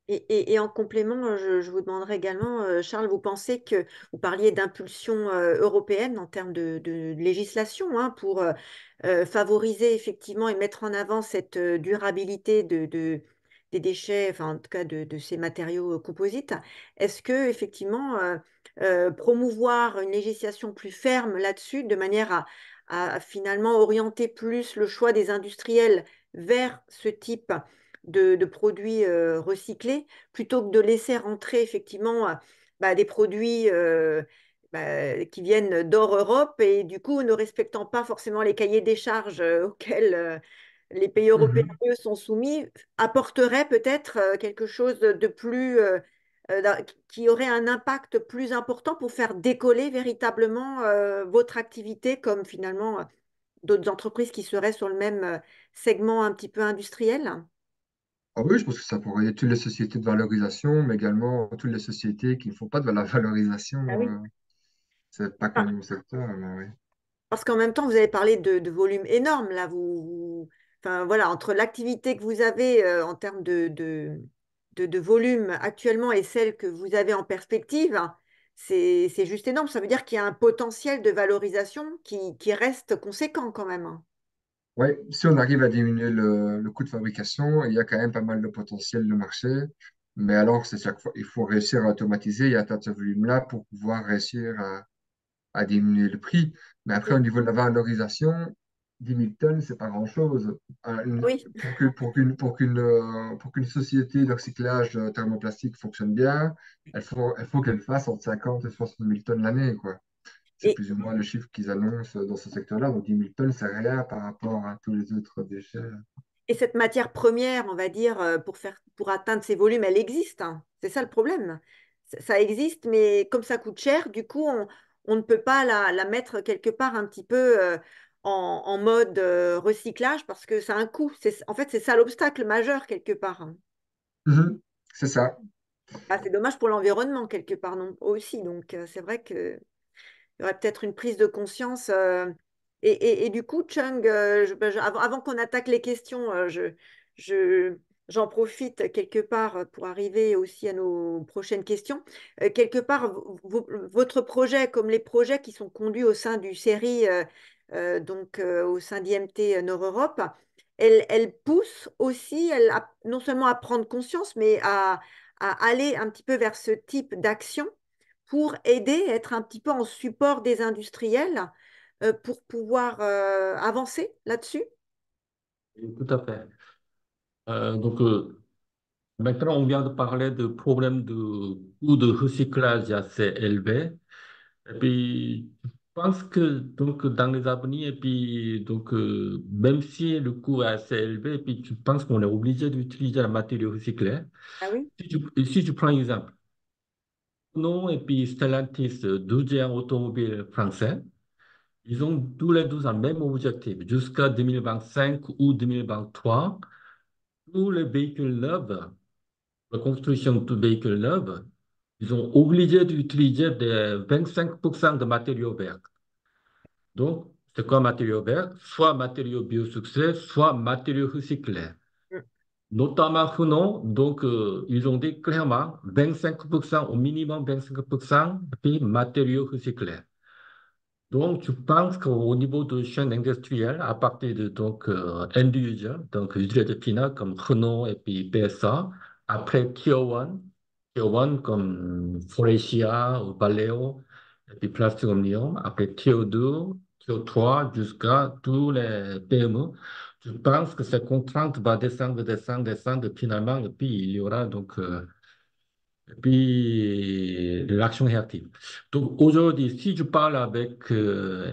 Et en complément, je vous demanderai également, Charles, vous pensez que vous parliez d'impulsion européenne en termes de législation hein, pour favoriser effectivement et mettre en avant cette durabilité des déchets, enfin en tout cas de ces matériaux composites. Est-ce que effectivement promouvoir une législation plus ferme là-dessus, de manière à finalement orienter plus le choix des industriels vers ce type de produits recyclés, plutôt que de laisser rentrer effectivement bah, des produits bah, qui viennent d'hors Europe et du coup ne respectant pas forcément les cahiers des charges auxquels les pays européens, Mhm. eux, sont soumis, apporterait peut-être quelque chose de plus, qui aurait un impact plus important pour faire décoller véritablement votre activité comme finalement d'autres entreprises qui seraient sur le même segment un petit peu industriel? Ah oui, je pense que ça pourrait aider toutes les sociétés de valorisation, mais également toutes les sociétés qui ne font pas de la valorisation. Ah oui. C'est pas que Ah, mon secteur, mais oui. parce qu'en même temps, vous avez parlé de volumes énormes, là. Enfin, voilà, entre l'activité que vous avez en termes de volume actuellement et celle que vous avez en perspective, hein, c'est juste énorme. Ça veut dire qu'il y a un potentiel de valorisation qui reste conséquent quand même, hein. Oui, si on arrive à diminuer le coût de fabrication, il y a quand même pas mal de potentiel de marché. Mais alors, c'est chaque fois, il faut réussir à automatiser et atteindre ce volume-là pour pouvoir réussir à diminuer le prix. Mais après, au niveau de la valorisation, 10 000 tonnes, c'est pas grand-chose. Oui. Pour qu'une société de recyclage thermoplastique fonctionne bien, elle faut qu'elle fasse entre 50 et 60 000 tonnes l'année, quoi. C'est Et, plus ou moins le chiffre qu'ils annoncent dans ce secteur-là. Donc 10 000 tonnes, c'est rien par rapport à tous les autres déchets. Et cette matière première, on va dire, pour atteindre ces volumes, elle existe, hein. C'est ça le problème. Ça existe, mais comme ça coûte cher, du coup, on ne peut pas la mettre quelque part un petit peu en mode recyclage parce que ça a un coût. En fait, c'est ça l'obstacle majeur quelque part, hein. Mhm. C'est ça. Ah, c'est dommage pour l'environnement quelque part non, aussi. Donc, c'est vrai que il y aurait peut-être une prise de conscience. Et du coup, Chung, avant qu'on attaque les questions, je- j'en profite quelque part pour arriver aussi à nos prochaines questions. Quelque part, votre projet, comme les projets qui sont conduits au sein du série, donc au sein d'IMT Nord-Europe, elle pousse aussi, non seulement à prendre conscience, mais à aller un petit peu vers ce type d'action pour aider, être un petit peu en support des industriels pour pouvoir avancer là-dessus. Et tout à fait. Donc, maintenant, on vient de parler de problèmes de coût de recyclage assez élevé. Et puis, je pense que donc, dans les avenirs, et puis, même si le coût est assez élevé, et puis tu penses qu'on est obligé d'utiliser la matière recyclée. Ah oui? Si tu prends un exemple, Renault et puis Stellantis, deux géants automobiles français, ils ont tous les deux un même objectif. Jusqu'à 2025 ou 2023, tous les véhicules neufs, la construction de véhicules neufs, ils sont obligés d'utiliser des 25% de matériaux verts. Donc, c'est quoi matériaux verts? Soit matériaux biosourcés, soit matériaux recyclés. Mm. Notamment Renault, ils ont dit clairement 25%, au minimum 25%, puis matériaux recyclés. Donc, je pense qu'au niveau de chaîne industrielle, à partir de end user, donc utilisateur final comme Renault et puis PSA, après Tier 1 comme Faurecia ou Valeo, et puis Plastic Omnium, après Tier 2, Tier 3, jusqu'à tous les PME. Je pense que cette contrainte va descendre, descendre, descendre, finalement, et puis il y aura et puis, l'action réactive. Donc, aujourd'hui, si je parle avec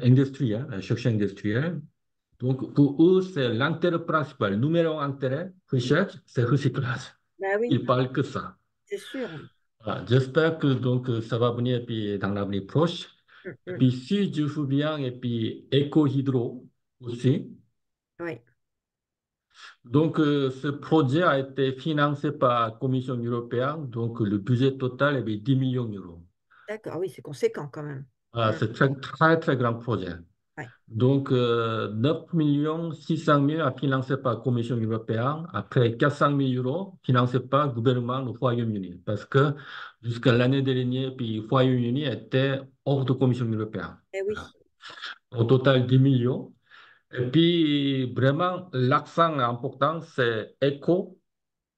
industriels, chercheurs industriels, donc pour eux, c'est l'intérêt principal, numéro un intérêt, recherche, c'est recyclage. Ben oui, Ils parlent que ça. c'est sûr. Voilà. J'espère que ça va venir et puis, dans l'avenir proche. Mm, Et mm. puis, si je me bien, et puis Eco-Hydro aussi. Oui, Ce projet a été financé par la Commission européenne. Donc, le budget total est de 10 millions d'euros. d'accord. Oui, c'est conséquent quand même. Voilà, Mm. c'est très, très, très grand projet. Ouais. 9 millions 600 000 à financé par la Commission européenne, après 400 000 euros financés par le gouvernement du Royaume-Uni, parce que jusqu'à l'année dernière, puis le Royaume-Uni était hors de Commission européenne. Eh oui. Voilà. Au total, 10 millions. Et puis, vraiment, l'accent important, c'est éco.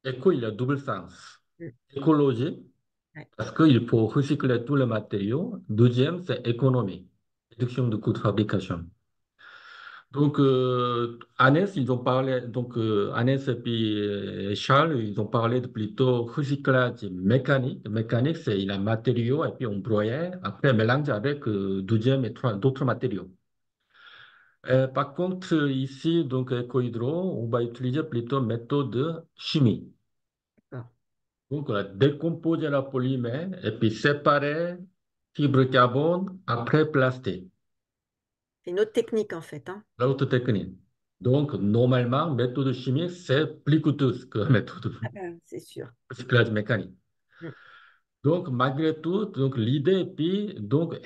Éco, il a double sens. Mm. Écologie, Ouais. parce qu'il faut recycler tous les matériaux. Deuxième, c'est économie, réduction de coûts de fabrication. Agnès, ils ont parlé, Agnès et puis Charles, ils ont parlé de plutôt recyclage mécanique. Mécanique, c'est il a matériaux et puis on broyait, après mélange avec deuxième et d'autres matériaux. Par contre, ici, donc, Ecohydro, on va utiliser plutôt méthode de chimie. D'accord. Donc, décomposer la polymère et puis séparer fibre carbone après plastique. C'est une autre technique en fait, hein. L'autre technique. Donc, normalement, méthode chimique, c'est plus coûteuse que la méthode de Ah ben, c'est sûr. recyclage mécanique. Mm. Donc, malgré tout, l'idée est puis,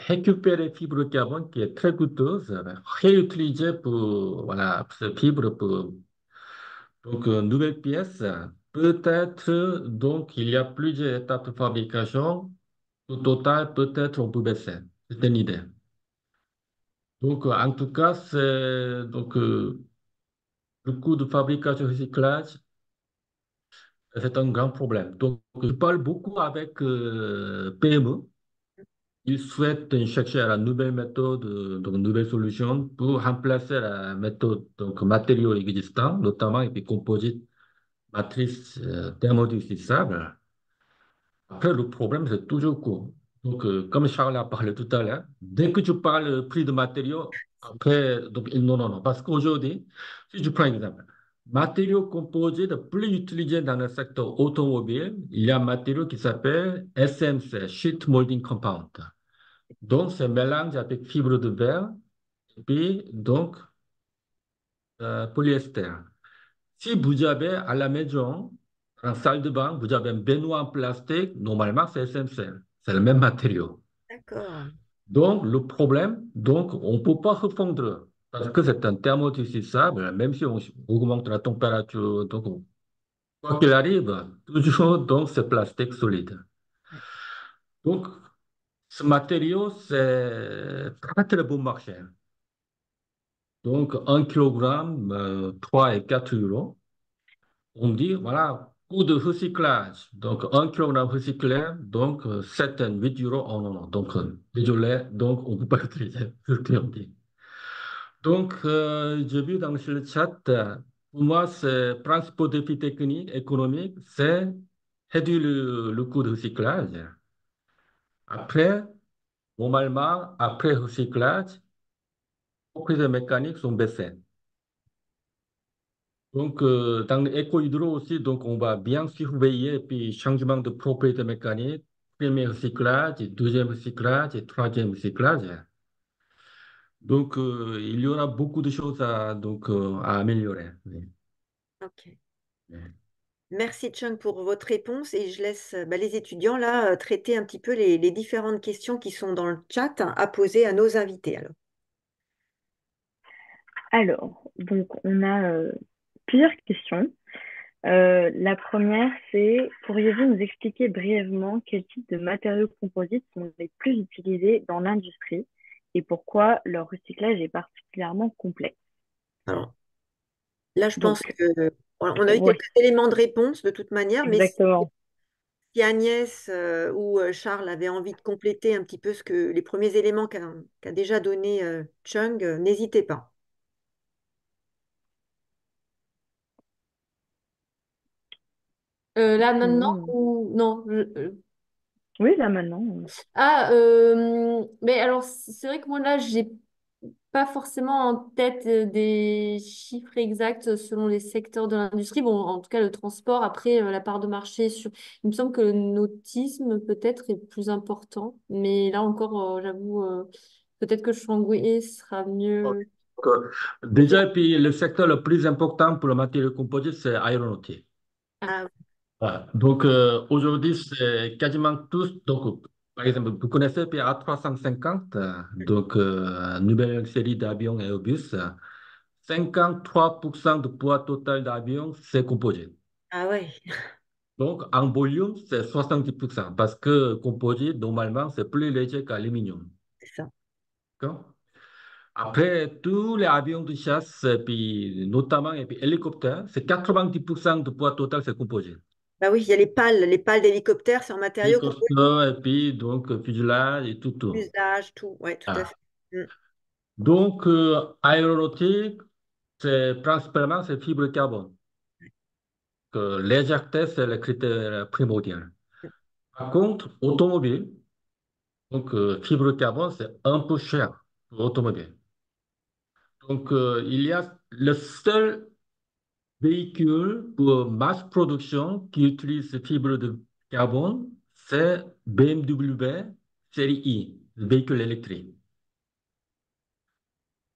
récupérer fibre de carbone qui est très coûteuse, réutiliser pour, voilà, cette fibre pour, une nouvelle pièce. Peut-être, il y a plusieurs étapes de fabrication. Au total, peut-être on peut baisser. C'est une idée. En tout cas, le coût de fabrication et recyclage, c'est un grand problème. Donc, je parle beaucoup avec PME. Ils souhaitent chercher à la nouvelle méthode, une nouvelle solution pour remplacer la méthode, matériaux existants, notamment et puis composites, matrices thermodurcissables. Après, le problème, c'est toujours quoi? Comme Charles a parlé tout à l'heure, dès que tu parles prix de matériaux, après, non, non, non. Parce qu'aujourd'hui, si je prends un exemple, matériaux composites plus utilisés dans le secteur automobile, il y a un matériau qui s'appelle SMC, Sheet Molding Compound. Donc, c'est un mélange avec fibre de verre et puis donc polyester. Si vous avez à la maison, en salle de bain, vous avez un baignoire en plastique, normalement c'est SMC, c'est le même matériau. D'accord. Donc, le problème, donc, on ne peut pas refondre parce que c'est un thermodissable, même si on augmente la température, donc, quoi qu'il arrive, toujours, donc, c'est plastique solide. Ouais. Donc, ce matériau, c'est très, très bon marché. Donc, 1 kilogramme, 3 et 4 euros. On dit, voilà, coût de recyclage. Donc, 1 kilogramme recyclé, donc 7 et 8 euros. Oh non, non, donc, désolé, donc, on ne peut pas utiliser ce qu'on dit. Donc, j'ai vu dans le chat, pour moi, c'est principal défi technique, économique, c'est réduire le coût de recyclage. Après, normalement, après recyclage, les propriétés mécaniques sont baissées. Donc, dans l'éco-hydro aussi, donc on va bien surveiller, puis changement de propriété mécanique, premier recyclage, deuxième recyclage et troisième recyclage. Donc, il y aura beaucoup de choses à améliorer. Oui. Ok. Oui. Merci Chung pour votre réponse et je laisse les étudiants là traiter un petit peu les différentes questions qui sont dans le chat à poser à nos invités. Alors. Alors, donc on a plusieurs questions. La première, c'est pourriez-vous nous expliquer brièvement quels types de matériaux composites sont les plus utilisés dans l'industrie et pourquoi leur recyclage est particulièrement complexe? Alors, là, je pense Donc, que on a eu ouais, quelques éléments de réponse de toute manière, mais exactement. si Agnès ou Charles avaient envie de compléter un petit peu les premiers éléments qu'a déjà donné Chung, n'hésitez pas. Là maintenant Sinon, ou non oui, là maintenant. Ah, mais alors c'est vrai que moi là j'ai pas forcément en tête des chiffres exacts selon les secteurs de l'industrie. Bon, en tout cas le transport, après la part de marché sur. Il me semble que le nautisme peut-être est plus important, mais là encore j'avoue peut-être que Shanghai sera Ok. mieux. Donc, déjà, puis le secteur le plus important pour le matériau composite, c'est aéronautique. Ah, Ah, Voilà. Donc, aujourd'hui, c'est quasiment tous. Donc, par exemple, vous connaissez puis A350, donc, nouvelle série d'avions Airbus. 53% du poids total d'avion, c'est composite. ah ouais, Donc, en volume, c'est 70% parce que composite, normalement, c'est plus léger qu'aluminium. c'est ça. D'accord. Après, tous les avions de chasse, et puis, notamment et puis, hélicoptères, c'est 90% du poids total, c'est composite. Bah oui, il y a les pales d'hélicoptère, c'est en matériaux composite, Hélicoptère, et puis, donc, fuselage et tout, tout. fuselage, tout. Ouais, tout à Ah. fait. Mm. Donc, aéronautique, c'est principalement c'est fibre de carbone. Légèreté, c'est le critère primordial. Par contre, automobile, donc, fibre de carbone, c'est un peu cher pour l'automobile. Donc, il y a le seul véhicule pour masse production qui utilise cette fibre de carbone, c'est BMW série I, le véhicule électrique.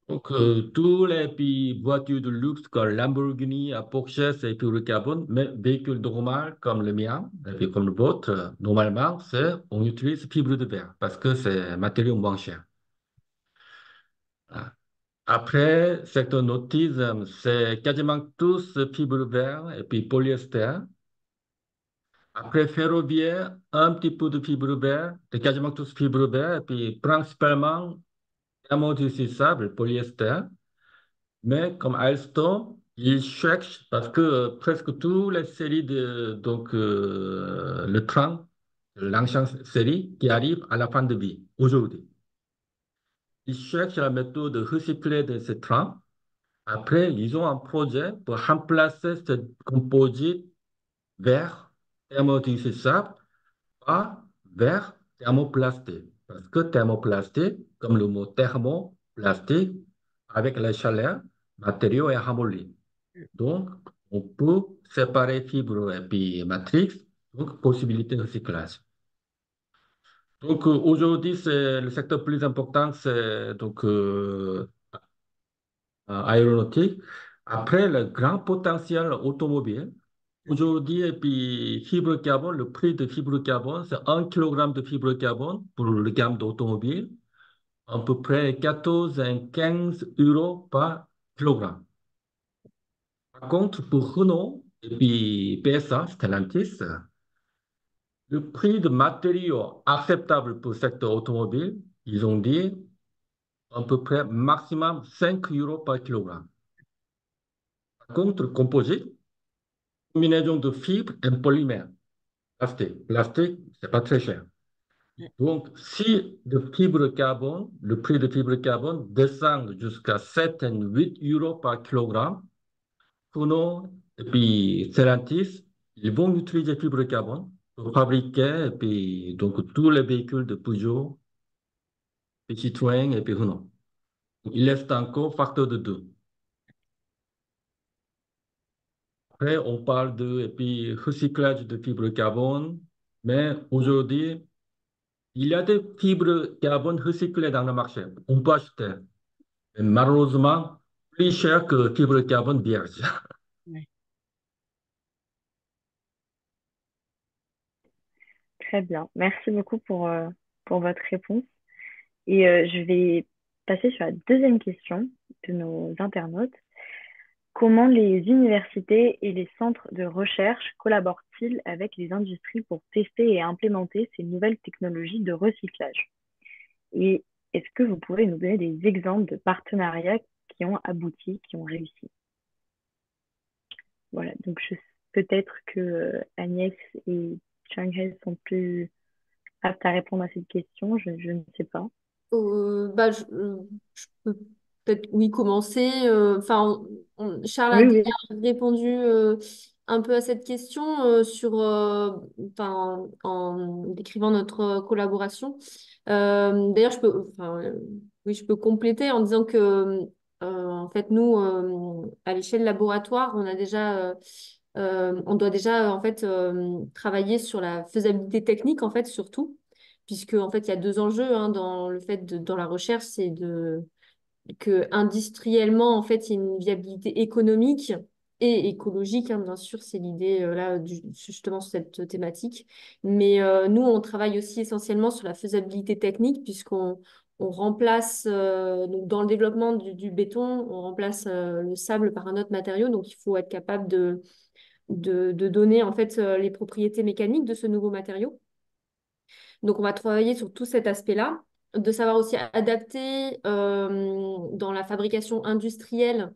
Donc, tous les voitures de luxe comme Lamborghini, Porsche, c'est fibre de carbone, mais véhicule normal comme le mien, et puis comme le vôtre, normalement, on utilise fibre de verre parce que c'est un matériau moins cher. Voilà. Après, secteur nautisme, c'est quasiment tous fibre de verre et puis polyester. Après, ferroviaire, un petit peu de fibre de verre, c'est quasiment tous fibre de verre, et puis principalement amortissable, polyester. Mais comme Alstom, ils cherchent, parce que presque toutes les séries le train, l'ancienne série qui arrive à la fin de vie, aujourd'hui. Ils cherchent la méthode de recycler de ces trains. Après, ils ont un projet pour remplacer ce composite vert thermodissable par vert thermoplastique. Parce que thermoplastique, comme le mot thermoplastique, avec la chaleur, matériau est ramolli. Donc, on peut séparer fibre et puis matrix, donc possibilité de recyclage. Donc, aujourd'hui, c'est le secteur plus important, c'est donc aéronautique. Après, le grand potentiel automobile. Aujourd'hui, et puis fibre carbone, le prix de fibre carbone, c'est 1 kilogramme de fibre carbone pour le gamme d'automobile, à peu près 14 à 15 euros par kilogramme. Par contre, pour Renault et puis PSA, Stellantis, le prix de matériaux acceptable pour le secteur automobile, ils ont dit à peu près maximum 5 euros par kilogramme. Par contre, composite, combinaison de fibres et polymères, plastique. Plastique, c'est pas très cher. Donc, si le fibre carbone, le prix de fibre carbone descend jusqu'à 7 et 8 euros par kilogramme, Renault et puis Stellantis, ils vont utiliser fibre carbone pour fabriquer et puis donc tous les véhicules de Peugeot, puis Citroën et puis Renault. Il reste encore facteur de 2. Après, on parle de et puis recyclage de fibre carbone, mais aujourd'hui, il y a des fibres carbone recyclées dans le marché. On peut acheter. Mais malheureusement, plus cher que fibre carbone vierge. Ouais. Très bien. Merci beaucoup pour votre réponse. Et je vais passer sur la deuxième question de nos internautes. Comment les universités et les centres de recherche collaborent-ils avec les industries pour tester et implémenter ces nouvelles technologies de recyclage? Et est-ce que vous pouvez nous donner des exemples de partenariats qui ont abouti, qui ont réussi? Voilà, donc peut-être que Agnès et Changhe sont plus aptes à répondre à cette question, je ne sais pas. Je peux peut-être, oui, commencer. Enfin, Charles a Oui, déjà oui, répondu un peu à cette question enfin, en décrivant notre collaboration. D'ailleurs, oui, je peux compléter en disant que, en fait, nous, à l'échelle laboratoire, on doit déjà, en fait, travailler sur la faisabilité technique, en fait, surtout puisque en fait il y a deux enjeux dans le fait dans la recherche, c'est que industriellement en fait il y a une viabilité économique et écologique, bien sûr, c'est l'idée justement sur cette thématique. Mais nous on travaille aussi essentiellement sur la faisabilité technique puisqu'on remplace donc dans le développement du béton, on remplace le sable par un autre matériau, donc il faut être capable de donner en fait les propriétés mécaniques de ce nouveau matériau. Donc, on va travailler sur tout cet aspect-là, de savoir aussi adapter dans la fabrication industrielle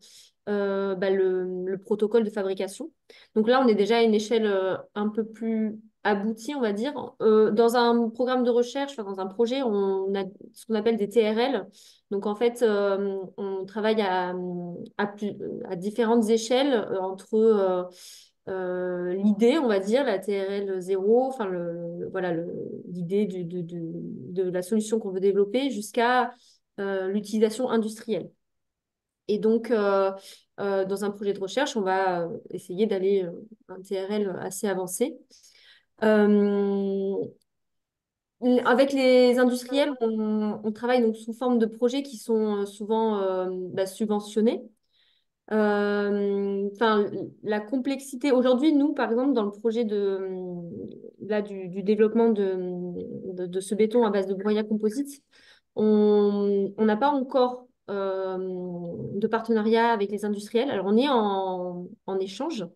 le protocole de fabrication. Donc là, on est déjà à une échelle un peu plus aboutie, on va dire. Dans un programme de recherche, enfin, dans un projet, on a ce qu'on appelle des TRL. Donc en fait, on travaille à différentes échelles entre l'idée, on va dire, la TRL 0, enfin voilà l'idée de la solution qu'on veut développer jusqu'à l'utilisation industrielle. Et donc, dans un projet de recherche, on va essayer d'aller à un TRL assez avancé. Euh, Avec les industriels, on travaille donc sous forme de projets qui sont souvent subventionnés. Enfin, la complexité. Aujourd'hui, nous, par exemple, dans le projet du développement de ce béton à base de broyat composite, on n'a pas encore de partenariat avec les industriels. Alors, on est en échange.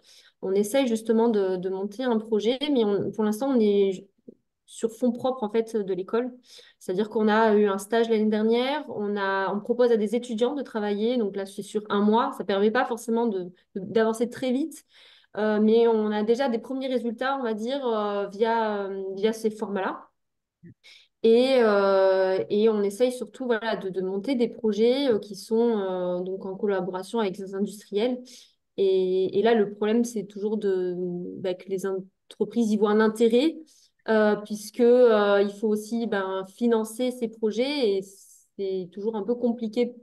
On essaye justement de monter un projet, mais pour l'instant, on est sur fonds propres en fait de l'école. C'est-à-dire qu'on a eu un stage l'année dernière, on propose à des étudiants de travailler, donc là c'est sur un mois, ça ne permet pas forcément d'avancer très vite, mais on a déjà des premiers résultats, on va dire, via ces formats-là. Et on essaye surtout voilà, de monter des projets qui sont donc en collaboration avec les industriels. Et là, le problème, c'est toujours que les entreprises y voient un intérêt, puisque il faut aussi financer ces projets et c'est toujours un peu compliqué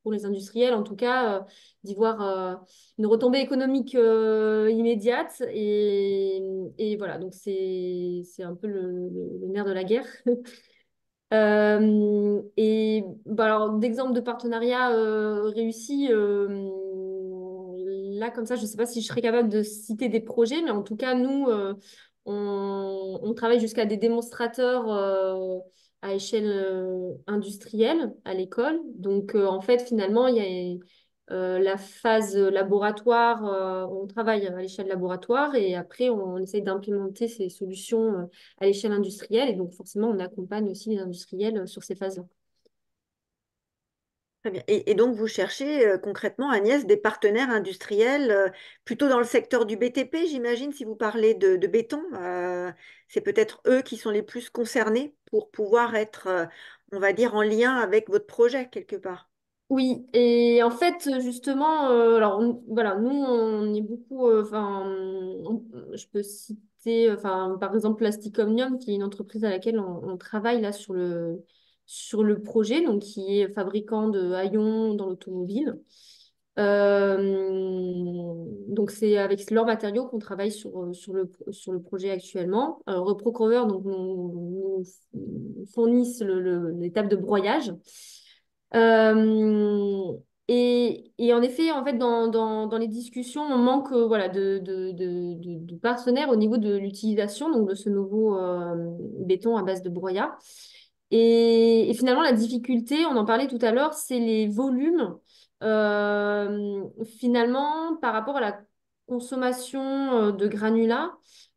pour les industriels, en tout cas, d'y voir une retombée économique immédiate. Et voilà, donc c'est un peu le nerf de la guerre. Et bah alors, d'exemples de partenariat réussis, là, comme ça, je ne sais pas si je serais capable de citer des projets, mais en tout cas, nous, on travaille jusqu'à des démonstrateurs à échelle industrielle à l'école. Donc, en fait, finalement, il y a la phase laboratoire, on travaille à l'échelle laboratoire et après, on essaye d'implémenter ces solutions à l'échelle industrielle. Et donc, forcément, on accompagne aussi les industriels sur ces phases-là. Très bien. Et donc, vous cherchez concrètement, Agnès, des partenaires industriels plutôt dans le secteur du BTP, j'imagine, si vous parlez de béton. C'est peut-être eux qui sont les plus concernés pour pouvoir être, on va dire, en lien avec votre projet quelque part. Oui, et en fait, justement, alors voilà, nous, on est beaucoup, enfin, je peux citer, enfin, par exemple, Plastic Omnium, qui est une entreprise à laquelle on travaille là sur le projet, donc qui est fabricant de haillons dans l'automobile. Donc c'est avec leurs matériaux qu'on travaille sur le projet actuellement. ReproCover donc nous fournissent les tables de broyage. Euh, et en effet, en fait, dans les discussions, on manque voilà, de partenaires au niveau de l'utilisation donc de ce nouveau béton à base de broyat. Et finalement, la difficulté, on en parlait tout à l'heure, c'est les volumes. Finalement, par rapport à la consommation de granulats,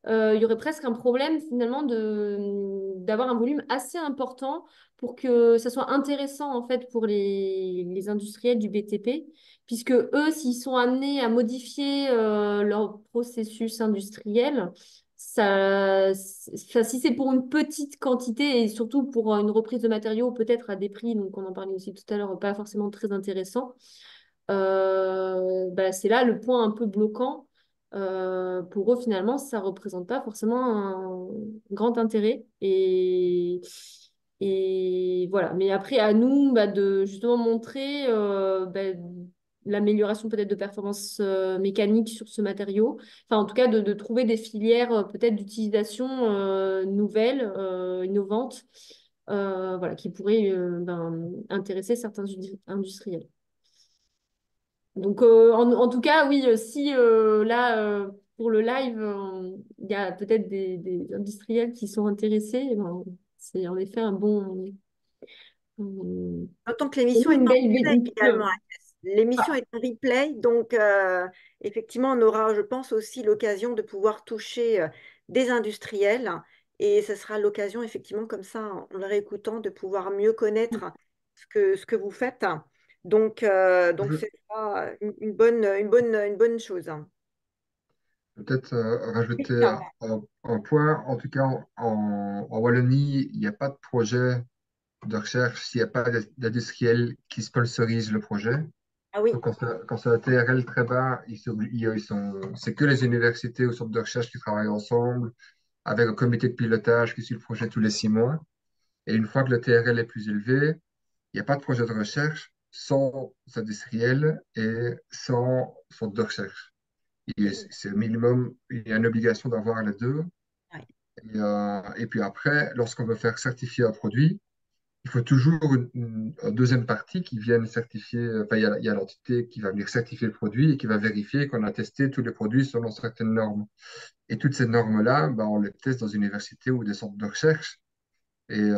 il y aurait presque un problème finalement d'avoir un volume assez important pour que ça soit intéressant en fait pour les industriels du BTP, puisque eux, s'ils sont amenés à modifier leur processus industriel, si c'est pour une petite quantité et surtout pour une reprise de matériaux, peut-être à des prix, donc on en parlait aussi tout à l'heure, pas forcément très intéressant, bah, c'est là le point un peu bloquant. Pour eux, finalement, ça ne représente pas forcément un grand intérêt. Et voilà. Mais après, à nous bah, de justement montrer bah, l'amélioration peut-être de performance mécanique sur ce matériau. Enfin, en tout cas, de trouver des filières peut-être d'utilisation nouvelles, innovantes, voilà, qui pourraient ben, intéresser certains industriels. Donc, en tout cas, oui, si là, pour le live, il y a peut-être des industriels qui sont intéressés, eh ben, c'est en effet un bon. D'autant que l'émission est Une en belle. replay également, Agnès. L'émission Ah, est en replay, donc effectivement, on aura, je pense, aussi l'occasion de pouvoir toucher des industriels. Et ce sera l'occasion, effectivement, comme ça, en le réécoutant, de pouvoir mieux connaître ce que vous faites. Donc Je c'est ça, une bonne chose. vais peut-être Oui, rajouter Charles. un point. En tout cas, en Wallonie, il n'y a pas de projet de recherche s'il n'y a pas d'industriel qui sponsorise le projet. Ah oui, Donc, quand c'est un TRL très bas, c'est que les universités ou centres de recherche qui travaillent ensemble avec un comité de pilotage qui suit le projet tous les 6 mois. Et une fois que le TRL est plus élevé, il n'y a pas de projet de recherche sans industriel et sans centre de recherche. C'est au minimum, il y a une obligation d'avoir les deux. ouais. Et puis après, lorsqu'on veut faire certifier un produit, il faut toujours une deuxième partie qui vienne certifier. Enfin, il y a l'entité qui va venir certifier le produit et qui va vérifier qu'on a testé tous les produits selon certaines normes. Et toutes ces normes-là, ben, on les teste dans une université ou des centres de recherche. Et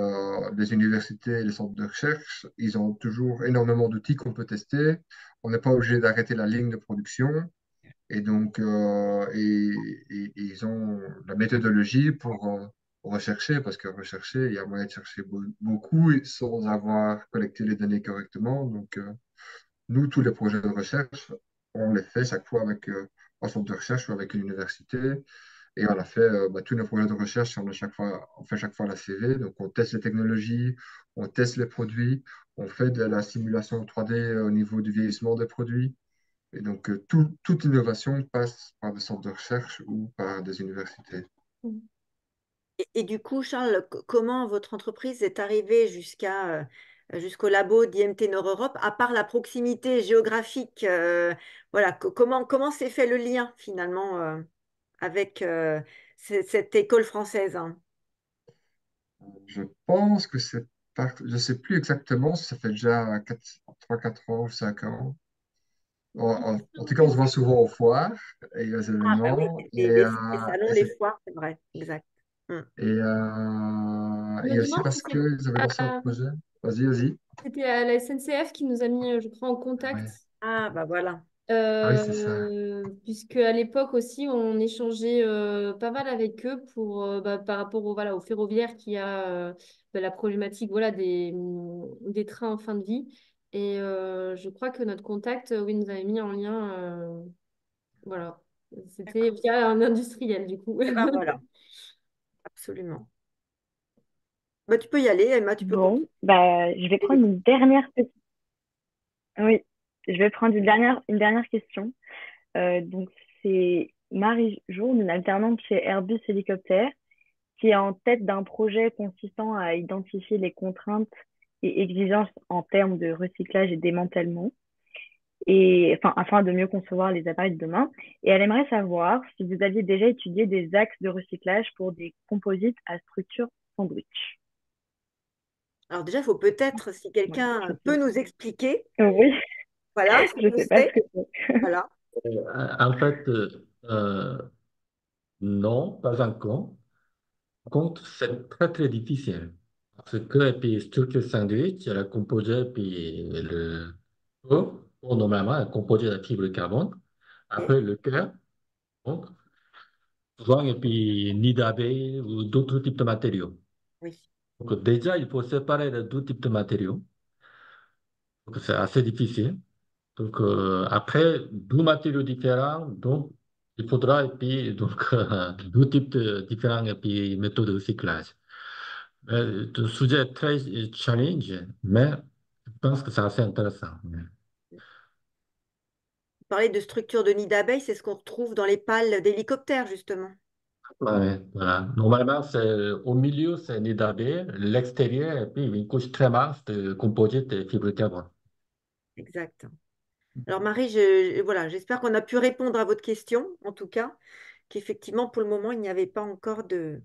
les universités et les centres de recherche, ils ont toujours énormément d'outils qu'on peut tester. On n'est pas obligé d'arrêter la ligne de production. Et donc, et ils ont la méthodologie pour rechercher, parce que rechercher, il y a moyen de chercher beaucoup sans avoir collecté les données correctement. Donc, nous, tous les projets de recherche, on les fait chaque fois avec un centre de recherche ou avec une université. Et on a fait tous nos projets de recherche, on fait chaque fois la CV. Donc, on teste les technologies, on teste les produits, on fait de la simulation 3D au niveau du vieillissement des produits. Et donc, toute innovation passe par des centres de recherche ou par des universités. Et du coup, Charles, comment votre entreprise est arrivée jusqu'à jusqu'au labo d'IMT Nord-Europe, à part la proximité géographique, voilà, comment s'est fait le lien finalement avec cette école française, hein? Je pense que je sais plus exactement si ça fait déjà 3, 4 ans ou 5 ans. En tout cas, on se voit souvent aux foires et aux Ah bah oui, événements. les salons, les foires, c'est vrai, exact. Mm. Je me Et aussi demande si parce qu'ils avaient lancé un projet. Vas-y, vas-y. c'était à la SNCF qui nous a mis, je crois, en contact. Ouais. Ah bah voilà. Ah oui, c'est ça. Puisque à l'époque aussi, on échangeait pas mal avec eux pour, par rapport voilà, au ferroviaire qui a la problématique voilà, des trains en fin de vie. Et je crois que notre contact, oui, nous avait mis en lien. Voilà. C'était D'accord. via un industriel, du coup. Eh ben voilà, absolument. Bah, tu peux y aller, Emma, tu peux Bon, continuer. bah, je vais prendre une dernière petite... Oui, je vais prendre une dernière question. Donc, c'est Marie Journe, une alternante chez Airbus Hélicoptère, qui est en tête d'un projet consistant à identifier les contraintes et exigences en termes de recyclage et démantèlement, et, enfin, afin de mieux concevoir les appareils de demain. Et elle aimerait savoir si vous aviez déjà étudié des axes de recyclage pour des composites à structure sandwich. Alors déjà, il faut peut-être, si Voilà, quelqu'un peut nous expliquer, oui, voilà, ce je que sais pas ce c'est. que c'est. Voilà. En fait, non, pas encore. Par contre, c'est très très difficile. Parce que, et puis, structure sandwich, il y a la composé, puis le normalement, est composé de fibre de carbone. Ok. Après, le cœur, donc, souvent, et puis, nid d'abeille ou d'autres types de matériaux. Oui. Donc, déjà, il faut séparer les deux types de matériaux. Donc, c'est assez difficile. Donc, après, deux matériaux différents, donc, il faudra, et puis, donc, deux types de différents, et puis, méthodes de recyclage. Le sujet est très challenge, mais je pense que c'est assez intéressant. Parler de structure de nid d'abeille, c'est ce qu'on retrouve dans les pales d'hélicoptères, justement. Ouais, voilà. Normalement, c'est au milieu, c'est nid d'abeille, l'extérieur, et puis une couche très mince de composite de fibre de carbone. Exact. Alors Marie, voilà, j'espère qu'on a pu répondre à votre question, en tout cas, qu'effectivement, pour le moment, il n'y avait pas encore de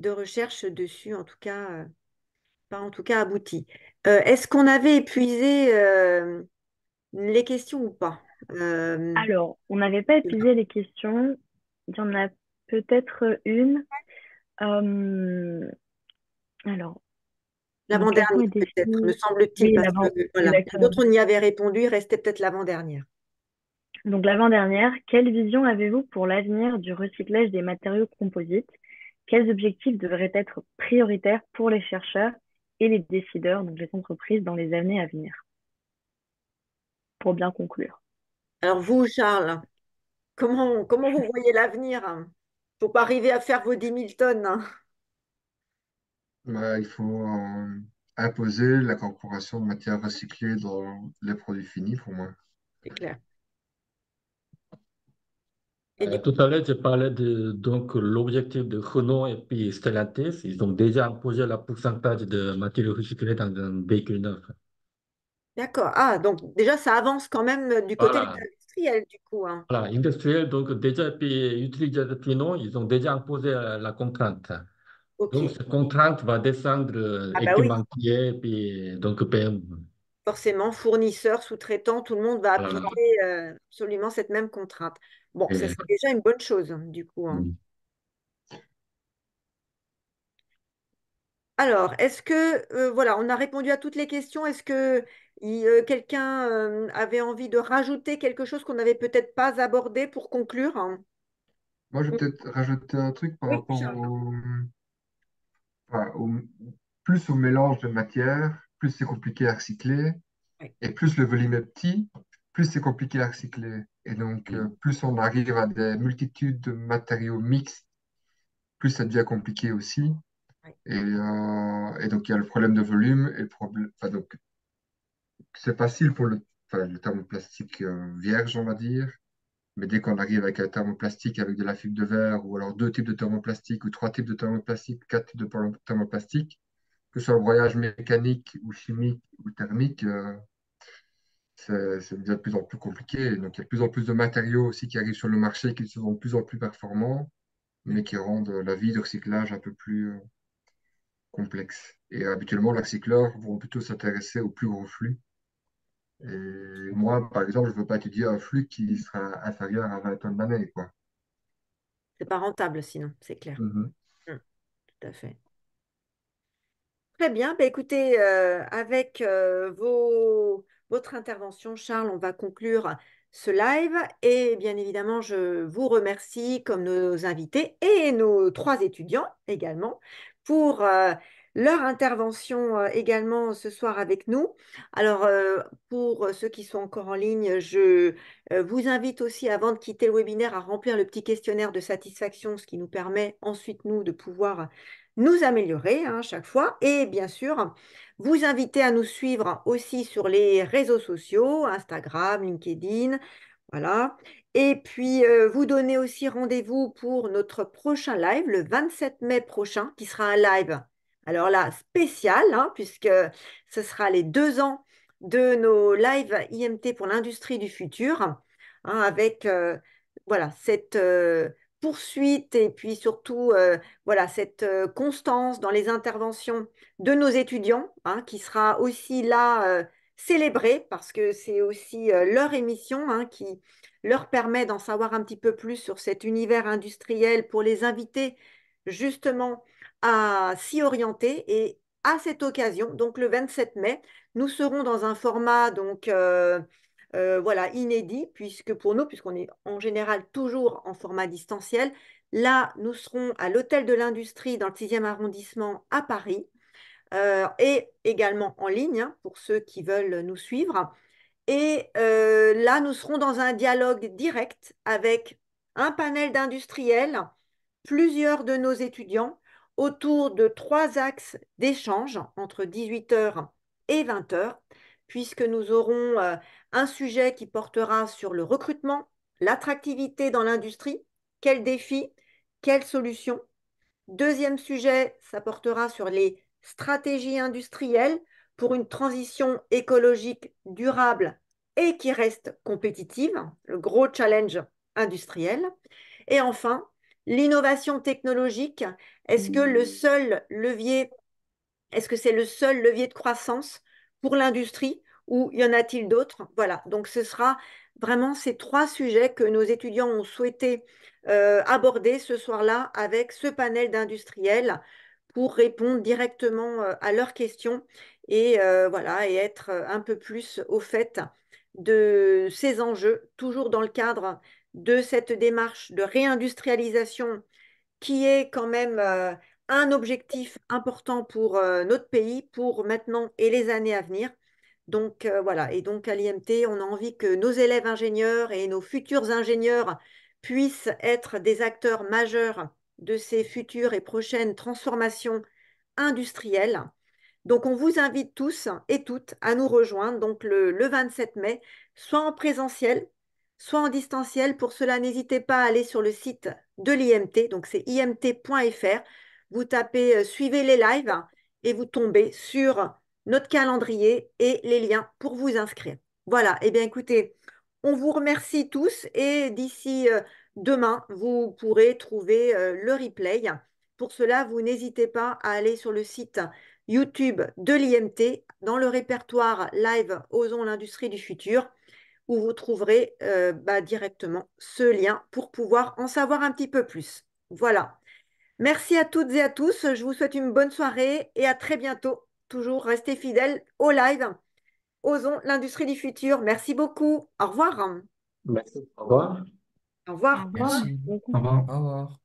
recherche dessus, en tout cas, pas en tout cas abouti. Est-ce qu'on avait épuisé les questions ou pas? Alors, on n'avait pas épuisé les questions. Il y en a peut-être une. Euh, alors, donc quelles sont L'avant-dernière, les peut-être, me définitions? semble-t-il, Oui, parce que l'avant, voilà, les exactement. autres, on y avait répondu, il restait peut-être l'avant-dernière. Donc l'avant-dernière, quelle vision avez-vous pour l'avenir du recyclage des matériaux composites? Quels objectifs devraient être prioritaires pour les chercheurs et les décideurs, donc les entreprises, dans les années à venir? Pour bien conclure. Alors vous, Charles, comment vous voyez l'avenir? Il ne faut pas arriver à faire vos 10 000 tonnes, hein. Il faut imposer l'incorporation de matières recyclées dans les produits finis pour moi. C'est clair. Et du coup, Tout à l'heure, j'ai parlé de donc l'objectif de Renault et puis Stellantis. Ils ont déjà imposé le pourcentage de matériaux recyclés dans un véhicule neuf. d'accord. Ah, donc déjà, ça avance quand même du côté des Voilà. industriels, du coup, hein. Voilà, industriel, donc déjà, puis utilisateurs finaux, ils ont déjà imposé la contrainte. Donc, OK. cette contrainte va descendre Ah bah oui, équipementier, puis donc PM. forcément, fournisseurs, sous-traitants, tout le monde va Voilà. appliquer absolument cette même contrainte. Bon, ça Et- serait déjà une bonne chose, hein, du coup, hein. Alors, est-ce que, voilà, on a répondu à toutes les questions. Est-ce que quelqu'un avait envie de rajouter quelque chose qu'on n'avait peut-être pas abordé pour conclure, hein? Moi, je vais peut-être rajouter un truc par Oui, rapport Charles. enfin, plus au mélange de matières, plus c'est compliqué à recycler, Oui, et plus le volume est petit, plus c'est compliqué à recycler. Et donc, plus on arrive à des multitudes de matériaux mixtes, plus ça devient compliqué aussi. oui, Et donc, il y a le problème de volume et le problème. Enfin, donc, c'est facile pour le thermoplastique vierge, on va dire. Mais dès qu'on arrive avec un thermoplastique avec de la fibre de verre, ou alors deux types de thermoplastique, ou trois types de thermoplastique, quatre types de thermoplastique, que ce soit le broyage mécanique ou chimique ou thermique, c'est devient de plus en plus compliqué. Donc, il y a de plus en plus de matériaux aussi qui arrivent sur le marché qui sont de plus en plus performants, mais qui rendent la vie de recyclage un peu plus complexe. Et habituellement, les recycleurs vont plutôt s'intéresser aux plus gros flux. Et moi, par exemple, je ne veux pas étudier un flux qui sera inférieur à 20 tonnes d'année, quoi. C'est pas rentable sinon, c'est clair. Mhm. Mm, tout à fait. Très bien. Bah, écoutez, avec votre intervention, Charles, on va conclure ce live. Et bien évidemment, je vous remercie comme nos invités et nos trois étudiants également pour leur intervention également ce soir avec nous. Alors, pour ceux qui sont encore en ligne, je vous invite aussi, avant de quitter le webinaire, à remplir le petit questionnaire de satisfaction, ce qui nous permet ensuite, nous, de pouvoir nous améliorer chaque fois et bien sûr vous inviter à nous suivre aussi sur les réseaux sociaux, Instagram, LinkedIn, voilà. Et puis vous donner aussi rendez-vous pour notre prochain live le 27 mai prochain, qui sera un live, alors là, spécial, puisque ce sera les 2 ans de nos lives IMT pour l'industrie du futur, avec voilà, cette poursuite et puis surtout voilà, cette constance dans les interventions de nos étudiants, qui sera aussi là célébrée parce que c'est aussi leur émission qui leur permet d'en savoir un petit peu plus sur cet univers industriel pour les inviter justement à s'y orienter. Et à cette occasion, donc le 27 mai, nous serons dans un format donc voilà, inédit, puisque pour nous, puisqu'on est en général toujours en format distanciel, là, nous serons à l'Hôtel de l'Industrie dans le 6e arrondissement à Paris, et également en ligne pour ceux qui veulent nous suivre. Et là, nous serons dans un dialogue direct avec un panel d'industriels, plusieurs de nos étudiants, autour de 3 axes d'échange entre 18 heures et 20 heures, puisque nous aurons un sujet qui portera sur le recrutement, l'attractivité dans l'industrie, quels défis, quelles solutions. Deuxième sujet, ça portera sur les stratégies industrielles pour une transition écologique durable et qui reste compétitive, le gros challenge industriel. Et enfin, l'innovation technologique, est-ce que le seul levier est-ce que c'est le seul levier de croissance pour l'industrie ou y en a-t-il d'autres? Voilà, donc ce sera vraiment ces 3 sujets que nos étudiants ont souhaité aborder ce soir-là avec ce panel d'industriels pour répondre directement à leurs questions et voilà, et être un peu plus au fait de ces enjeux, toujours dans le cadre de cette démarche de réindustrialisation qui est quand même un objectif important pour notre pays, pour maintenant et les années à venir. Donc voilà, et donc à l'IMT, on a envie que nos élèves ingénieurs et nos futurs ingénieurs puissent être des acteurs majeurs de ces futures et prochaines transformations industrielles. Donc, on vous invite tous et toutes à nous rejoindre donc le 27 mai, soit en présentiel, soit en distanciel. Pour cela, n'hésitez pas à aller sur le site de l'IMT, donc c'est imt.fr. Vous tapez suivez les lives et vous tombez sur notre calendrier et les liens pour vous inscrire. Voilà, eh bien écoutez, on vous remercie tous et d'ici demain, vous pourrez trouver le replay. Pour cela, vous n'hésitez pas à aller sur le site YouTube de l'IMT dans le répertoire live Osons l'industrie du futur où vous trouverez directement ce lien pour pouvoir en savoir un petit peu plus. Voilà. Merci à toutes et à tous. Je vous souhaite une bonne soirée et à très bientôt. Toujours restez fidèles au live Osons l'industrie du futur. Merci beaucoup. Au revoir. Merci. Au revoir. Au revoir. Au revoir. Merci. Au revoir. Au revoir.